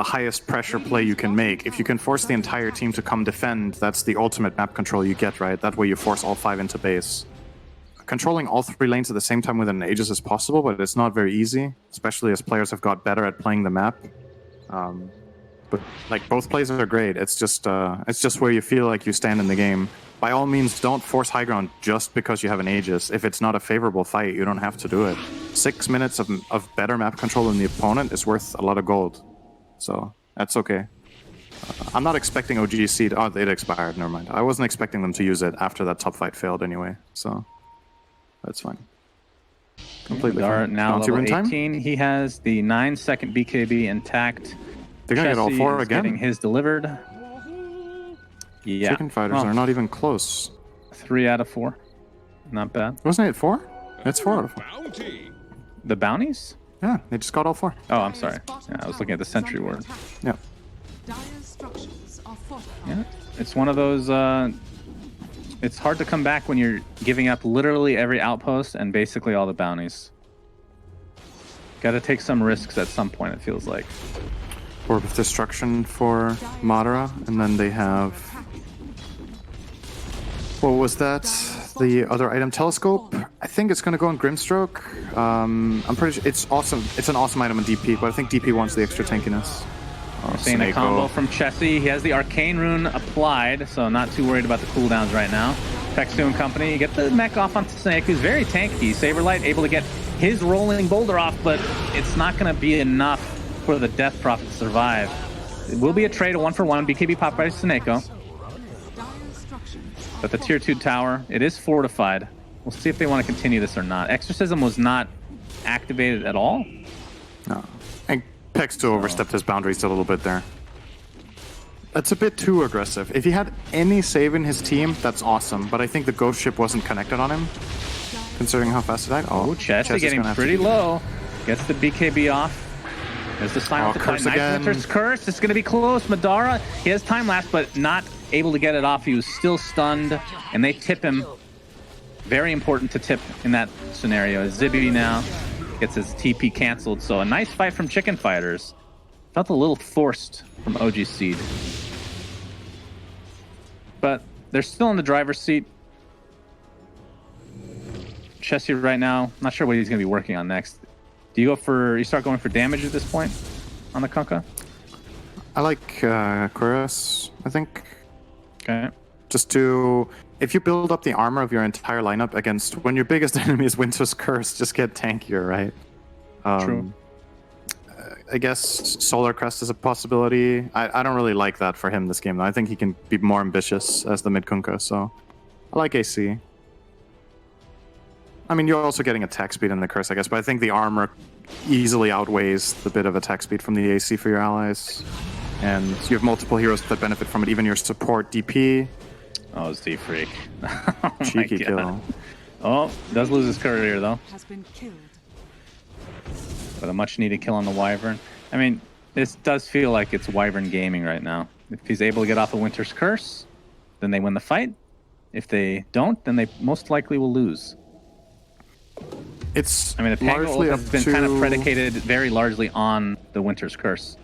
highest pressure play you can make. If you can force the entire team to come defend, that's the ultimate map control you get, right? That way you force all 5 into base. Controlling all 3 lanes at the same time with an Aegis is possible, but it's not very easy, especially as players have got better at playing the map. But like both plays are great. It's just where you feel like you stand in the game. By all means, don't force high ground just because you have an Aegis. If it's not a favorable fight, you don't have to do it. 6 minutes of better map control than the opponent is worth a lot of gold. So that's okay. I'm not expecting OG seed. Oh, it expired. Never mind. I wasn't expecting them to use it after that top fight failed anyway. So that's fine. Completely fine. Now level 18. He has the 9-second BKB intact. They're gonna get all 4 again. Getting his delivered. Yeah. Chicken Fighters are not even close. 3 out of 4. Not bad. Wasn't it 4? It's 4 out of 4. The bounties? Yeah, they just got all 4. Oh, I'm sorry. Yeah, I was looking at the sentry ward. Yeah. Yeah, it's one of those. It's hard to come back when you're giving up literally every outpost and basically all the bounties. Got to take some risks at some point, it feels like. Orb of Destruction for Madara, and then they have... What was that? The other item, Telescope. I think it's going to go on Grimstroke. I'm pretty sure it's awesome. It's an awesome item in DP, but I think DP wants the extra tankiness. Seeing a combo from Chessie. He has the Arcane Rune applied, so not too worried about the cooldowns right now. Pexu and company, you get the mech off on Snake, who's very tanky. Saberlight able to get his rolling boulder off, but it's not going to be enough for the Death Prophet to survive. It will be a trade, a 1-for-1. BKB popped by Sneko. But the tier 2 tower, it is fortified. We'll see if they want to continue this or not. Exorcism was not activated at all. No. And Pexu overstepped his boundaries a little bit there. That's a bit too aggressive. If he had any save in his team, that's awesome. But I think the ghost ship wasn't connected on him, considering how fast it died. Oh, Chessie getting pretty low. Gets the BKB off. There's the silent curse again. Curse. It's going to be close. Madara, he has time lapse, but not able to get it off. He was still stunned, and they tip him. Very important to tip in that scenario. Zibby now gets his TP canceled, so a nice fight from Chicken Fighters. Felt a little forced from OG Seed. But they're still in the driver's seat. Chessie right now, not sure what he's going to be working on next. Do you start going for damage at this point on the Kunkka? I like Cuirass, I think. Okay. Just to, if you build up the armor of your entire lineup against, when your biggest enemy is Winter's Curse, just get tankier, right? True. I guess Solar Crest is a possibility. I don't really like that for him this game, though. I think he can be more ambitious as the mid-Kunkka, so I like AC. I mean, you're also getting attack speed in the Curse, I guess, but I think the armor easily outweighs the bit of attack speed from the AC for your allies. And you have multiple heroes that benefit from it, even your support DP. Oh, Z Freak. Oh Cheeky kill. Oh, does lose his courier though. Has been killed. But a much needed kill on the Wyvern. I mean, this does feel like it's Wyvern gaming right now. If he's able to get off the Winter's Curse, then they win the fight. If they don't, then they most likely will lose. It's I mean, the Pango largely has up been to... kind of predicated very largely on the Winter's Curse.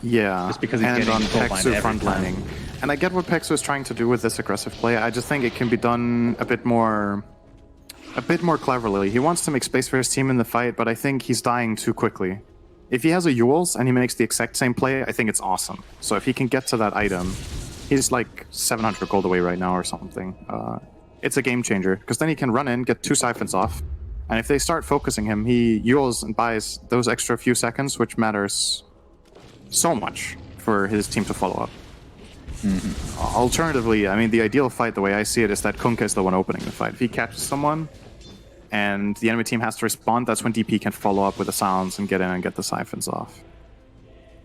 Yeah, Just because he's and getting on full bind Pexu every front time. lining. And I get what Pexu is trying to do with this aggressive play. I just think it can be done a bit more cleverly. He wants to make space for his team in the fight, but I think he's dying too quickly. If he has a Yules and he makes the exact same play, I think it's awesome. So if he can get to that item, he's like 700 gold away right now or something. It's a game changer, because then he can run in, get 2 siphons off, and if they start focusing him, he Yules and buys those extra few seconds, which matters so much for his team to follow up. Alternatively, I mean, the ideal fight, the way I see it, is that Kunkka is the one opening the fight. If he catches someone and the enemy team has to respond, that's when DP can follow up with the sounds and get in and get the siphons off.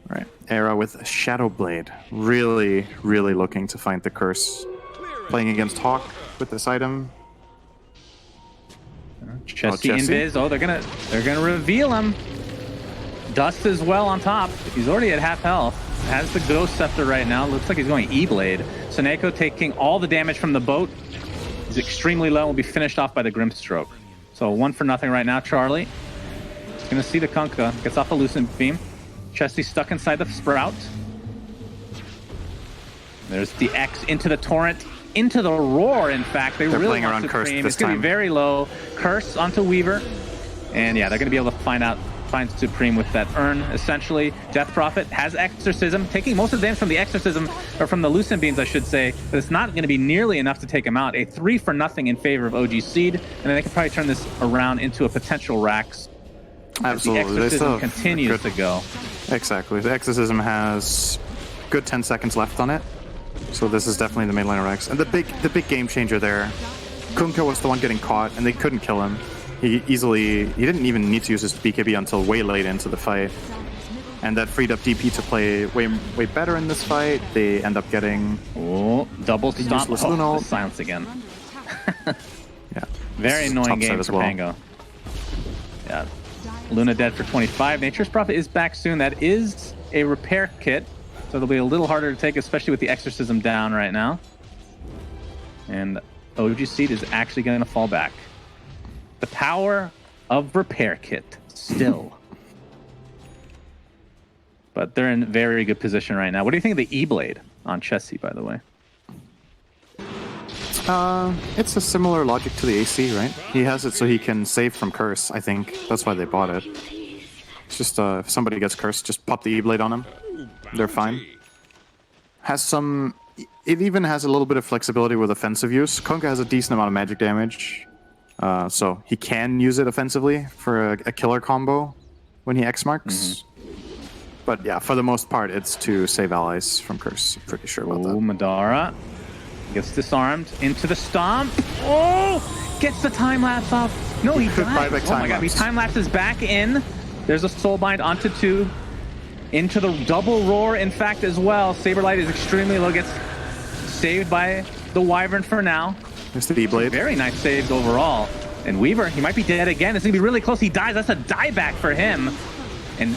All right, Era with Shadow Blade. Really, really looking to find the curse. Playing against Hawk with this item. Chesty Chesty. invis. Oh, they're gonna reveal him. Dust as well on top. He's already at half health. Has the Ghost Scepter right now. Looks like he's going E-Blade. Soneko taking all the damage from the boat. He's extremely low. Will be finished off by the Grimstroke. So 1-0 right now. Charlie. He's gonna see the Kunkka. Gets off a Lucent Beam. Chesty stuck inside the Sprout. There's the X into the Torrent. Into the Roar, in fact. They're really playing want around Curse Supreme. this It's going to be time. very low. Curse onto Weaver. And yeah, they're going to be able to find Supreme with that urn, essentially. Death Prophet has Exorcism, taking most of the damage from the Exorcism, or from the Lucent Beams, I should say, but it's not going to be nearly enough to take him out. A 3-0 in favor of OG Seed, and then they can probably turn this around into a potential Rax. Absolutely. The They still Exorcism have continues good- to go. Exactly. The Exorcism has good 10 seconds left on it. So this is definitely the main line of Rex. And the big game changer there. Kunkka was the one getting caught, and they couldn't kill him. He didn't even need to use his BKB until way late into the fight. And that freed up DP to play way better in this fight. They end up getting... Oh, double stomp. useless Oh, Luno. the silence again. Yeah. Very annoying Top side game as for well. Pango. Yeah. Luna dead for 25. Nature's Prophet is back soon. That is a repair kit. So it'll be a little harder to take, especially with the Exorcism down right now. And OG Seed is actually going to fall back. The power of repair kit, still. But they're in very good position right now. What do you think of the E-Blade on Chessie, by the way? It's a similar logic to the AC, right? He has it so he can save from Curse, I think. That's why they bought it. It's just, if somebody gets Cursed, just pop the E-Blade on him. They're fine. It even has a little bit of flexibility with offensive use. Kunkka has a decent amount of magic damage. So he can use it offensively for a killer combo when he X-marks. But yeah, for the most part, it's to save allies from Curse. I'm pretty sure about Oh, that. Madara gets disarmed into the stomp. Oh, gets the time lapse off. No, he could buy dies. back Oh my time god, he lapse. time lapses back in. There's a soul bind onto 2. Into the double roar, in fact, as well. Saberlight is extremely low, gets saved by the Wyvern for now. There's the E-Blade. Very nice saves overall. And Weaver, he might be dead again. It's gonna be really close. He dies. That's a dieback for him. And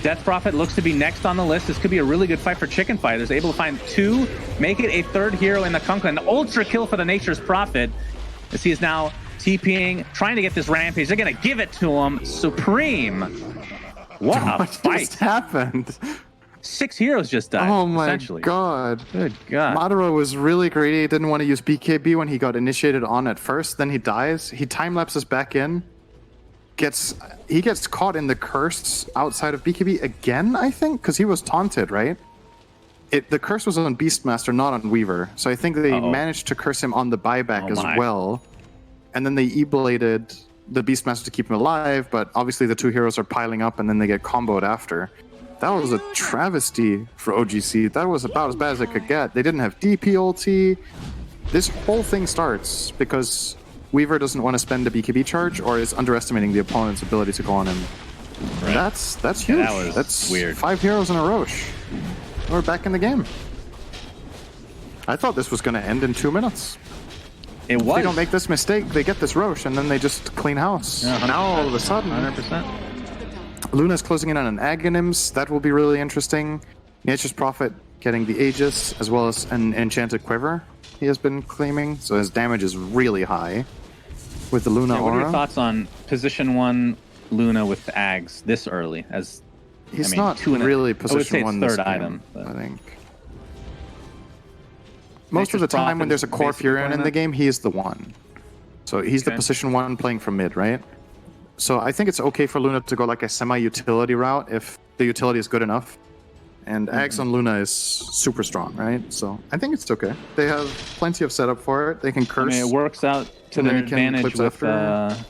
Death Prophet looks to be next on the list. This could be a really good fight for Chicken Fighters. Able to find 2, make it a 3rd hero in the Kunkka. And the ultra kill for the Nature's Prophet, as he is now TPing, trying to get this rampage. They're gonna give it to him. Supreme. What a What fight. just happened? 6 heroes just died, Oh my essentially. god. Good God. Madara was really greedy. He didn't want to use BKB when he got initiated on at first. Then he dies. He time lapses back in. He gets caught in the curse outside of BKB again, I think, because he was taunted, right? The curse was on Beastmaster, not on Weaver. So I think they managed to curse him on the buyback as well. And then they E-bladed the Beastmaster to keep him alive, but obviously the 2 heroes are piling up and then they get comboed after. That was a travesty for OGC. That was about as bad as it could get. They didn't have DP ulti. This whole thing starts because Weaver doesn't want to spend a BKB charge or is underestimating the opponent's ability to go on him. Right. That's huge. that was that's weird. 5 heroes in a row. We're back in the game. I thought this was going to end in 2 minutes. It was. If they don't make this mistake, they get this Roche, and then they just clean house. Yeah, now all of a sudden, 100%. Luna's closing in on an Aghanims. That will be really interesting. Nature's Prophet getting the Aegis, as well as an Enchanted Quiver he has been claiming. So his damage is really high with the Luna What are Aura. your thoughts on position 1 Luna with the Ags this early? As He's I mean, not 2 and really I would position say it's 1 this third game, item. But I think. Most of Nature's the time Prophet when there's a is core basically Furion in playing the that? game, he is the one. So he's the Okay. position 1 playing from mid, right? So I think it's okay for Luna to go like a semi-utility route if the utility is good enough. And Ags on Luna is super strong, right? So I think it's okay. They have plenty of setup for it. They can I curse. mean, it works out to And then their he can advantage clips with, after.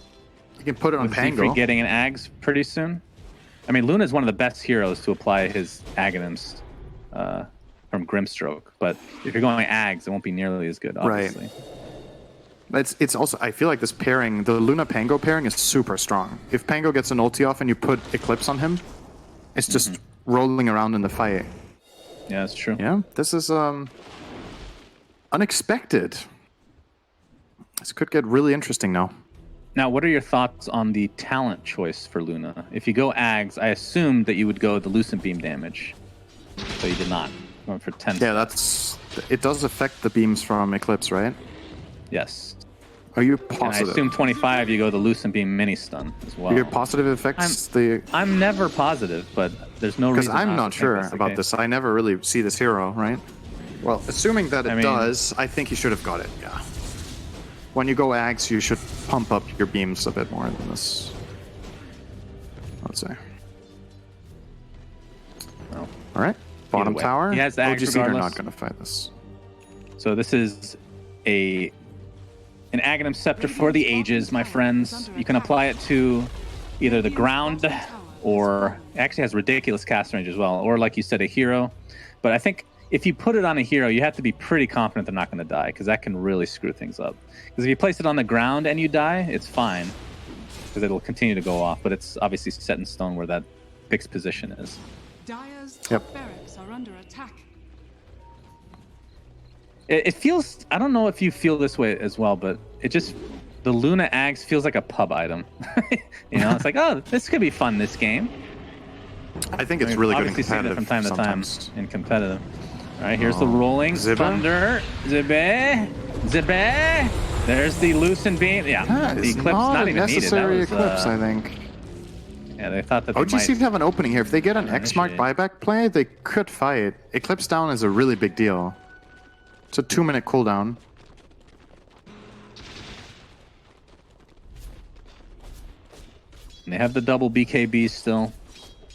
You can put it on with Pango. Siegfried getting an Ags pretty soon. I mean, Luna is one of the best heroes to apply his Aghanims from Grimstroke. But if you're going Ags, it won't be nearly as good, obviously. It's also, I feel like this pairing, the Luna Pango pairing is super strong. If Pango gets an ulti off and you put Eclipse on him, it's just rolling around in the fight. Yeah, that's true. Yeah, this is unexpected. This could get really interesting now. Now, what are your thoughts on the talent choice for Luna? If you go Ags, I assumed that you would go the Lucent Beam damage. So you did not. You went for 10. Yeah, it does affect the beams from Eclipse, right? Yes. Are you And I positive? assume 25, you go the Lucent Beam mini stun as well. You're positive it affects the... I'm never positive, but there's no Because reason I'm not not to think sure that's the about case. this. I never really see this hero, right? Well, assuming that it I mean- does, I think you should have got it, yeah. When you go Ags, you should pump up your beams a bit more than this. I'd say. Well, All right, bottom way. tower. He has the Ags OGC are regardless. not going to fight this. So this is an Aghanim Scepter for the ages, my friends. You can apply it to either the ground or it actually has ridiculous cast range as well, or like you said, a hero. But I think if you put it on a hero, you have to be pretty confident they're not going to die, because that can really screw things up. Because if you place it on the ground and you die, it's fine, because it'll continue to go off, but it's obviously set in stone where that fixed position is. Dire's Yep. top barracks are under attack. It feels, I don't know if you feel this way as well, but it just, the Luna Ags feels like a pub item. You know, it's like, oh, this could be fun, this game. I think it's We've really good in obviously seen it competitive from time to sometimes. time in competitive. All right, here's the rolling Zibba? thunder. Zibbe, Zibbe. There's the Lucent Beam. Yeah, That the is Eclipse not not a even needed. That necessary was, Eclipse, I think. yeah, they thought that they OGC might. have an opening here. If they get an X-Mark Initiate. buyback play, they could fight. Eclipse down is a really big deal. It's a 2-minute cooldown. And they have the double BKB still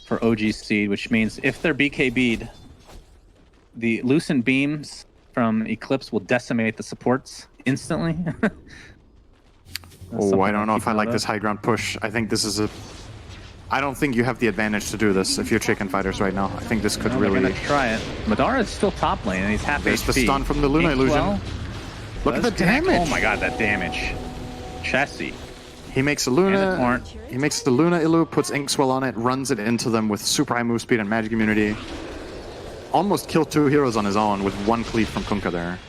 for OGC, which means if they're BKB'd, the Lucent Beams from Eclipse will decimate the supports instantly. Oh, I don't know if I like this high ground push. I think this is a... I don't think you have the advantage to do this if you're chicken fighters right now. I think this could Well, really... They're gonna try it. Madara is still top lane, and he's half There's HP. the stun from the Luna illusion. Inkwell Look at does the connect. damage! Oh my god, that damage. Chessie. He makes a And the Luna... torrent. He makes the Luna Illu, puts Inkswell on it, runs it into them with super high move speed and magic immunity. Almost killed 2 heroes on his own with 1 cleave from Kunkka there.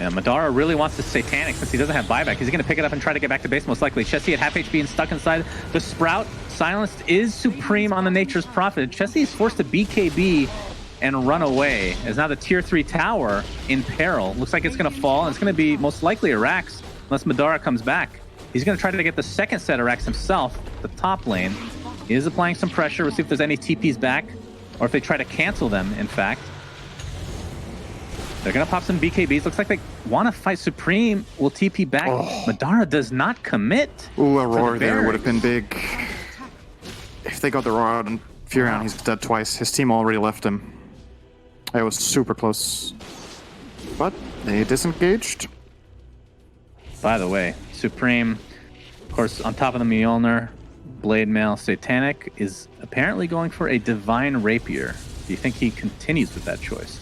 Yeah, Madara really wants the Satanic since he doesn't have buyback. He's going to pick it up and try to get back to base, most likely. Chessie at half HP and stuck inside. The Sprout, silenced, is supreme on the Nature's Prophet. Chessie is forced to BKB and run away, as now the tier 3 tower in peril. Looks like it's going to fall, and it's going to be most likely a Rax, unless Madara comes back. He's going to try to get the second set of Rax himself, the top lane. He is applying some pressure. We'll see if there's any TPs back, or if they try to cancel them, in fact. They're going to pop some BKBs. Looks like they want to fight Supreme. Will TP back. Madara does not commit. Ooh, a the roar there would have been barracks. big. If they got the roar out and Furion, he's dead twice. His team already left him. It was super close. But they disengaged. By the way, Supreme, of course, on top of the Mjolnir, Blade Mail, Satanic, is apparently going for a Divine Rapier. Do you think he continues with that choice?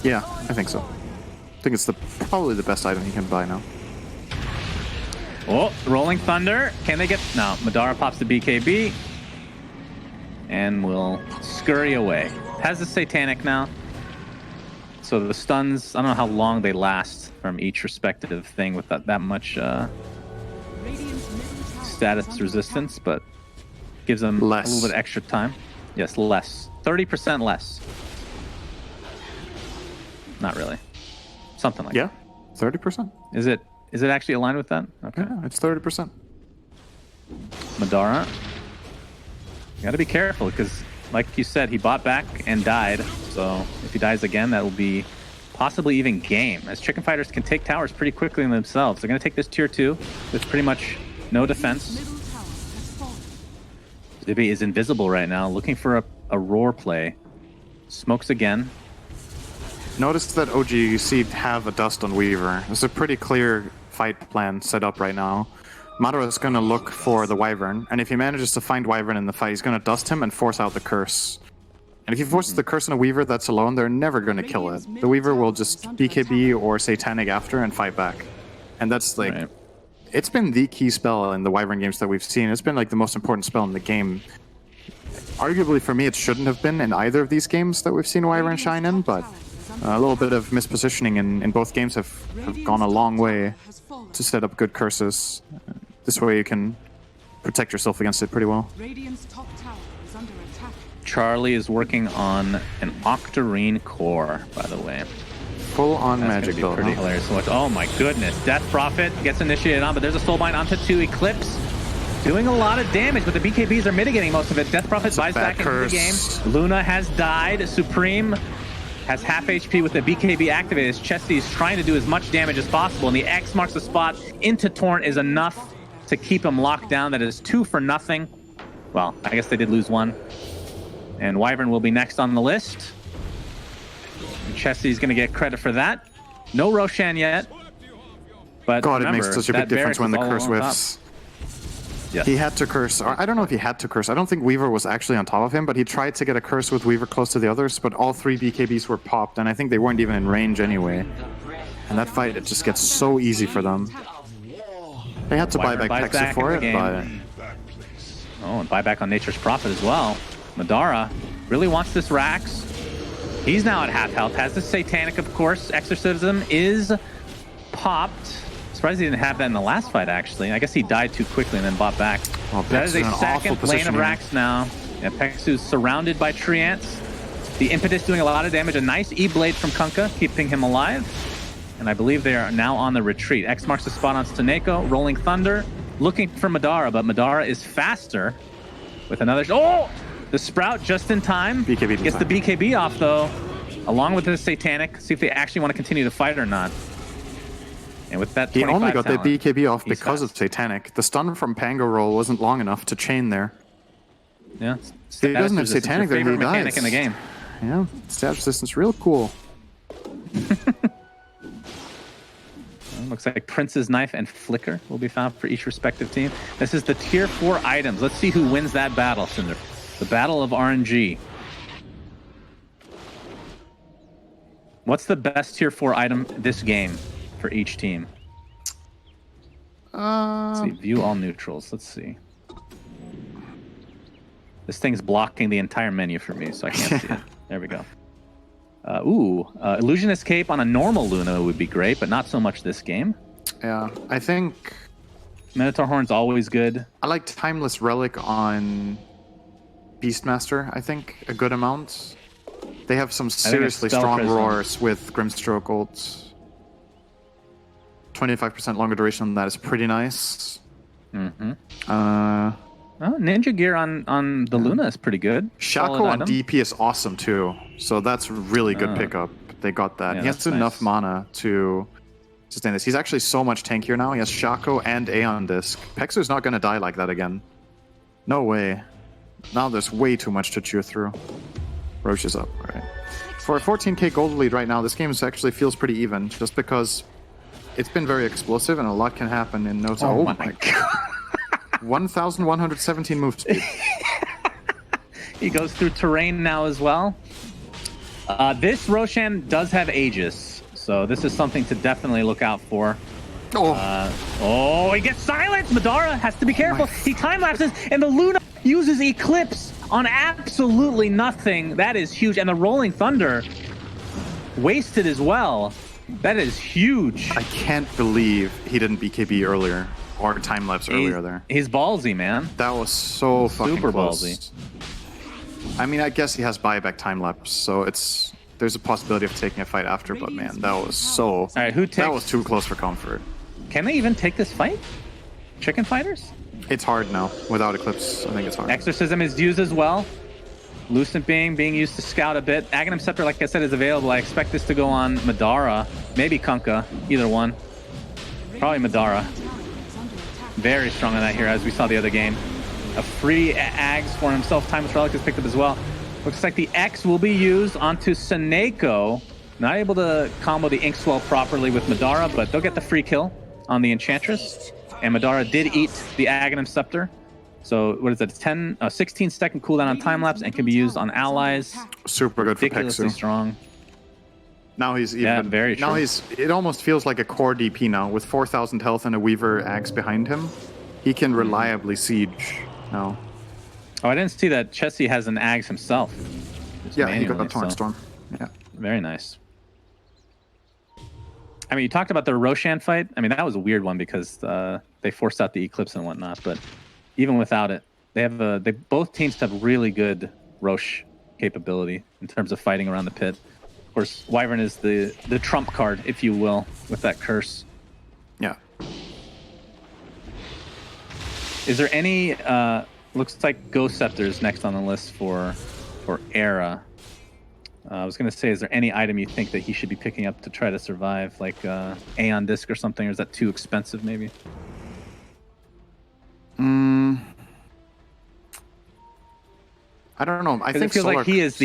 Yeah, I think so. I think it's probably the best item he can buy now. Oh, Rolling Thunder. Can they get... No, Madara pops the BKB. And will scurry away. Has the Satanic now. So the stuns, I don't know how long they last from each respective thing with that much status resistance, but gives them Less. a little bit extra time. Yes, less. 30% less. Not really. Something like Yeah, 30%. that. Is it actually aligned with that? Okay. Yeah, it's 30%. Madara. You gotta be careful because, like you said, he bought back and died. So if he dies again, that will be possibly even game. As Chicken Fighters can take towers pretty quickly in themselves. They're gonna take this tier 2 with pretty much no defense. Zibi is invisible right now, looking for a roar play. Smokes again. Notice that OGC have a dust on Weaver. There's a pretty clear fight plan set up right now. Madara is going to look for the Wyvern, and if he manages to find Wyvern in the fight, he's going to dust him and force out the curse. And if he forces the curse on a Weaver that's alone, they're never going to kill it. The Weaver will just BKB or Satanic after and fight back. And that's like... Right. It's been the key spell in the Wyvern games that we've seen. It's been like the most important spell in the game. Arguably for me, it shouldn't have been in either of these games that we've seen Wyvern shine in, but a little bit of mispositioning in both games have gone a long way to set up good curses. This way you can protect yourself against it pretty well. Radiant's top tower is under attack. Charlie is working on an Octarine core, by the way. Full-on That's magic gonna be build, pretty huh? hilarious to watch. Oh my goodness. Death Prophet gets initiated on, but there's a Soulbind onto 2 Eclipse. Doing a lot of damage, but the BKBs are mitigating most of it. Death Prophet buys back into the game. Luna has died. Supreme has half HP with the BKB activated. Chesty is trying to do as much damage as possible, and the X marks the spot into Torrent is enough to keep him locked down. That is 2 for nothing. Well, I guess they did lose 1. And Wyvern will be next on the list. Chesty's going to get credit for that. No Roshan yet. But God, remember, it makes such a big difference when the curse whiffs. Yes. He had to curse, or I don't know if he had to curse. I don't think Weaver was actually on top of him, but he tried to get a curse with Weaver close to the others, but all 3 BKBs were popped, and I think they weren't even in range anyway. And that fight, it just gets so easy for them. They had to buy Wyvern back buys Pexer for in the it, but... Oh, and buy back on Nature's Prophet as well. Madara really wants this Rax. He's now at half health. Has the Satanic, of course. Exorcism is popped. Surprised he didn't have that in the last fight, actually. I guess he died too quickly and then bought back. Well, That is a Pexer's in an awful second lane position of here. Rax now. Yeah, Pexu's surrounded by tree ants. The Impetus doing a lot of damage. A nice E-Blade from Kunkka, keeping him alive. And I believe they are now on the retreat. X marks the spot on Staneko. Rolling Thunder. Looking for Madara, but Madara is faster. With another... Oh! The Sprout just in time. BKB Gets the BKB off, though. Along with the Satanic. See if they actually want to continue the fight or not. And with that, He only got talent, that BKB off he's because fast. of Satanic. The stun from Pango Roll wasn't long enough to chain there. Yeah. If he doesn't have Status resistance, Satanic, your then he favorite mechanic dies. in the game. Yeah, status resistance, real cool. Looks like Prince's Knife and Flicker will be found for each respective team. This is the tier 4 items. Let's see who wins that battle, Cinder. The battle of RNG. What's the best tier 4 item this game for each team? Let's see. View all neutrals. Let's see. This thing's blocking the entire menu for me, so I can't see it. There we go. Illusionist Cape on a normal Luna would be great, but not so much this game. Yeah, I think Minotaur Horn's always good. I like Timeless Relic on Beastmaster, I think, a good amount. They have some seriously Spell strong Prism. roars with Grimstroke ults. 25% longer duration on that is pretty nice. Mm-hmm. Ninja Gear on the Luna is pretty good. Shaco Solid on item. DP is awesome too, so that's really good pickup. They got that. Yeah, He has that's enough nice. mana to sustain this. He's actually so much tankier now. He has Shaco and Aeon Disc. Pexer's not going to die like that again. No way. Now there's way too much to chew through. Roche is up, right? For a 14k gold lead right now, this game actually feels pretty even, just because it's been very explosive and a lot can happen in no time. Oh my god. 1,117 move speed. He goes through terrain now as well. This Roshan does have Aegis, so this is something to definitely look out for. Oh, He gets silenced! Madara has to be careful. He time-lapses, and the Luna uses Eclipse on absolutely nothing. That is huge. And the Rolling Thunder wasted as well. That is huge. I can't believe he didn't BKB earlier or time lapse earlier there. He's ballsy, man. That was so fucking Super close. ballsy. I mean, I guess he has buyback time lapse, so there's a possibility of taking a fight after. But man, that was so. All right, who takes? That was too close for comfort. Can they even take this fight? Chicken fighters? It's hard now without Eclipse. I think it's hard. Exorcism is used as well. Lucent being used to scout a bit. Aghanim Scepter, like I said, is available. I expect this to go on Madara, maybe Kunkka, either one. Probably Madara. Very strong on that here, as we saw the other game. A free Ags for himself. Timeless Relic is picked up as well. Looks like the X will be used onto Seneko. Not able to combo the Inkswell properly with Madara, but they'll get the free kill on the Enchantress. And Madara did eat the Aghanim Scepter. So what is it? 16-second cooldown on time lapse and can be used on allies. Super good for Ridiculously Pexu. strong. Now he's even. Yeah, very true. Now it almost feels like a core DP now with 4,000 health and a Weaver Axe behind him. He can reliably siege now. Oh, I didn't see that Chessie has an Ags himself. Just Yeah, he got a manually, Torrent so Storm. Yeah. Very nice. I mean, you talked about the Roshan fight. I mean, that was a weird one because they forced out the Eclipse and whatnot. But even without it, both teams have really good Rosh capability in terms of fighting around the pit. Of course, Wyvern is the trump card, if you will, with that curse. Yeah. Is there any? Looks like Ghost Scepter's next on the list for Era. I was going to say, is there any item you think that he should be picking up to try to survive, like Aeon Disc or something, or is that too expensive, maybe? I don't know. I think it feels Solar like he is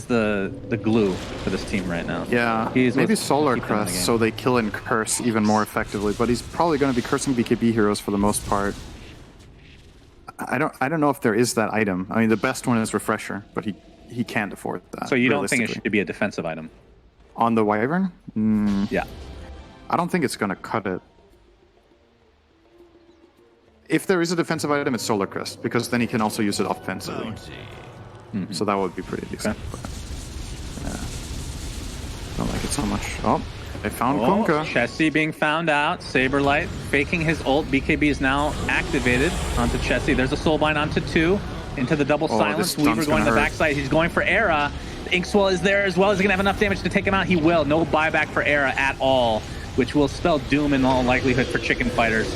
the glue for this team right now. Yeah, He's maybe what's Solar keeping them in the Crest, game. so they kill and curse even more effectively. But he's probably going to be cursing BKB heroes for the most part. I don't know if there is that item. I mean, the best one is Refresher, but he can't afford that. So you don't think it should be a defensive item? On the Wyvern? Yeah. I don't think it's going to cut it. If there is a defensive item, it's Solar Crest, because then he can also use it offensively. So that would be pretty decent. Okay. But, yeah. Don't like it so much. Oh, they found Kunkka. Chessie being found out. Saberlight faking his ult. BKB is now activated onto Chessie. There's a Soulbind onto 2. Into the double silence. this Weaver stun's going to the gonna hurt. backside. He's going for Era. Inkswell is there as well. Is he going to have enough damage to take him out? He will. No buyback for Era at all, which will spell doom in all likelihood for Chicken Fighters.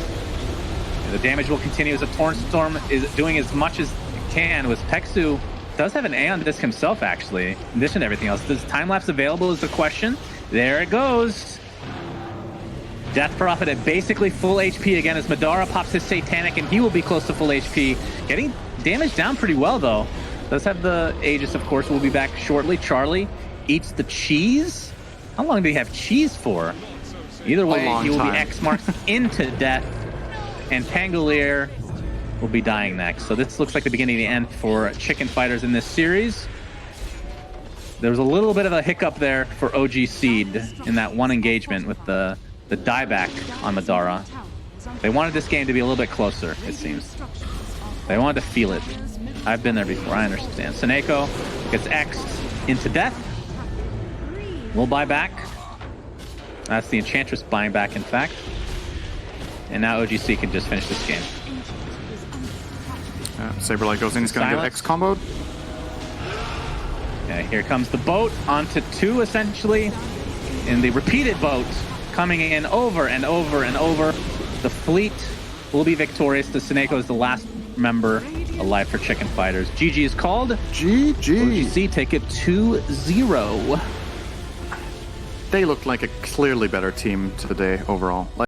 And the damage will continue as a Torrent Storm is doing as much as it can. With Pexu does have an Aeon Disc himself, actually, in addition to everything else. Does time lapse available is the question. There it goes. Death Prophet at basically full HP again as Madara pops his Satanic, and he will be close to full HP. Getting damage down pretty well, though. Does have the Aegis, of course. We'll be back shortly. Charlie eats the cheese. How long do you have cheese for? Either way, long he will time. be X-marked into death, and Pangolier will be dying next. So this looks like the beginning of the end for Chicken Fighters in this series. There was a little bit of a hiccup there for OG Seed in that one engagement with the dieback on Madara. They wanted this game to be a little bit closer, it seems. They wanted to feel it. I've been there before, I understand. Seneko gets X'd into death. We'll buy back. That's the Enchantress buying back, in fact. And now OGC can just finish this game. Saberlight goes in, he's going to get Silence. X comboed. Yeah, here comes the boat onto 2, essentially. In the repeated boat, coming in over and over and over. The fleet will be victorious. The Seneko is the last member alive for Chicken Fighters. GG is called. GG. OGC take it 2-0. They looked like a clearly better team today overall.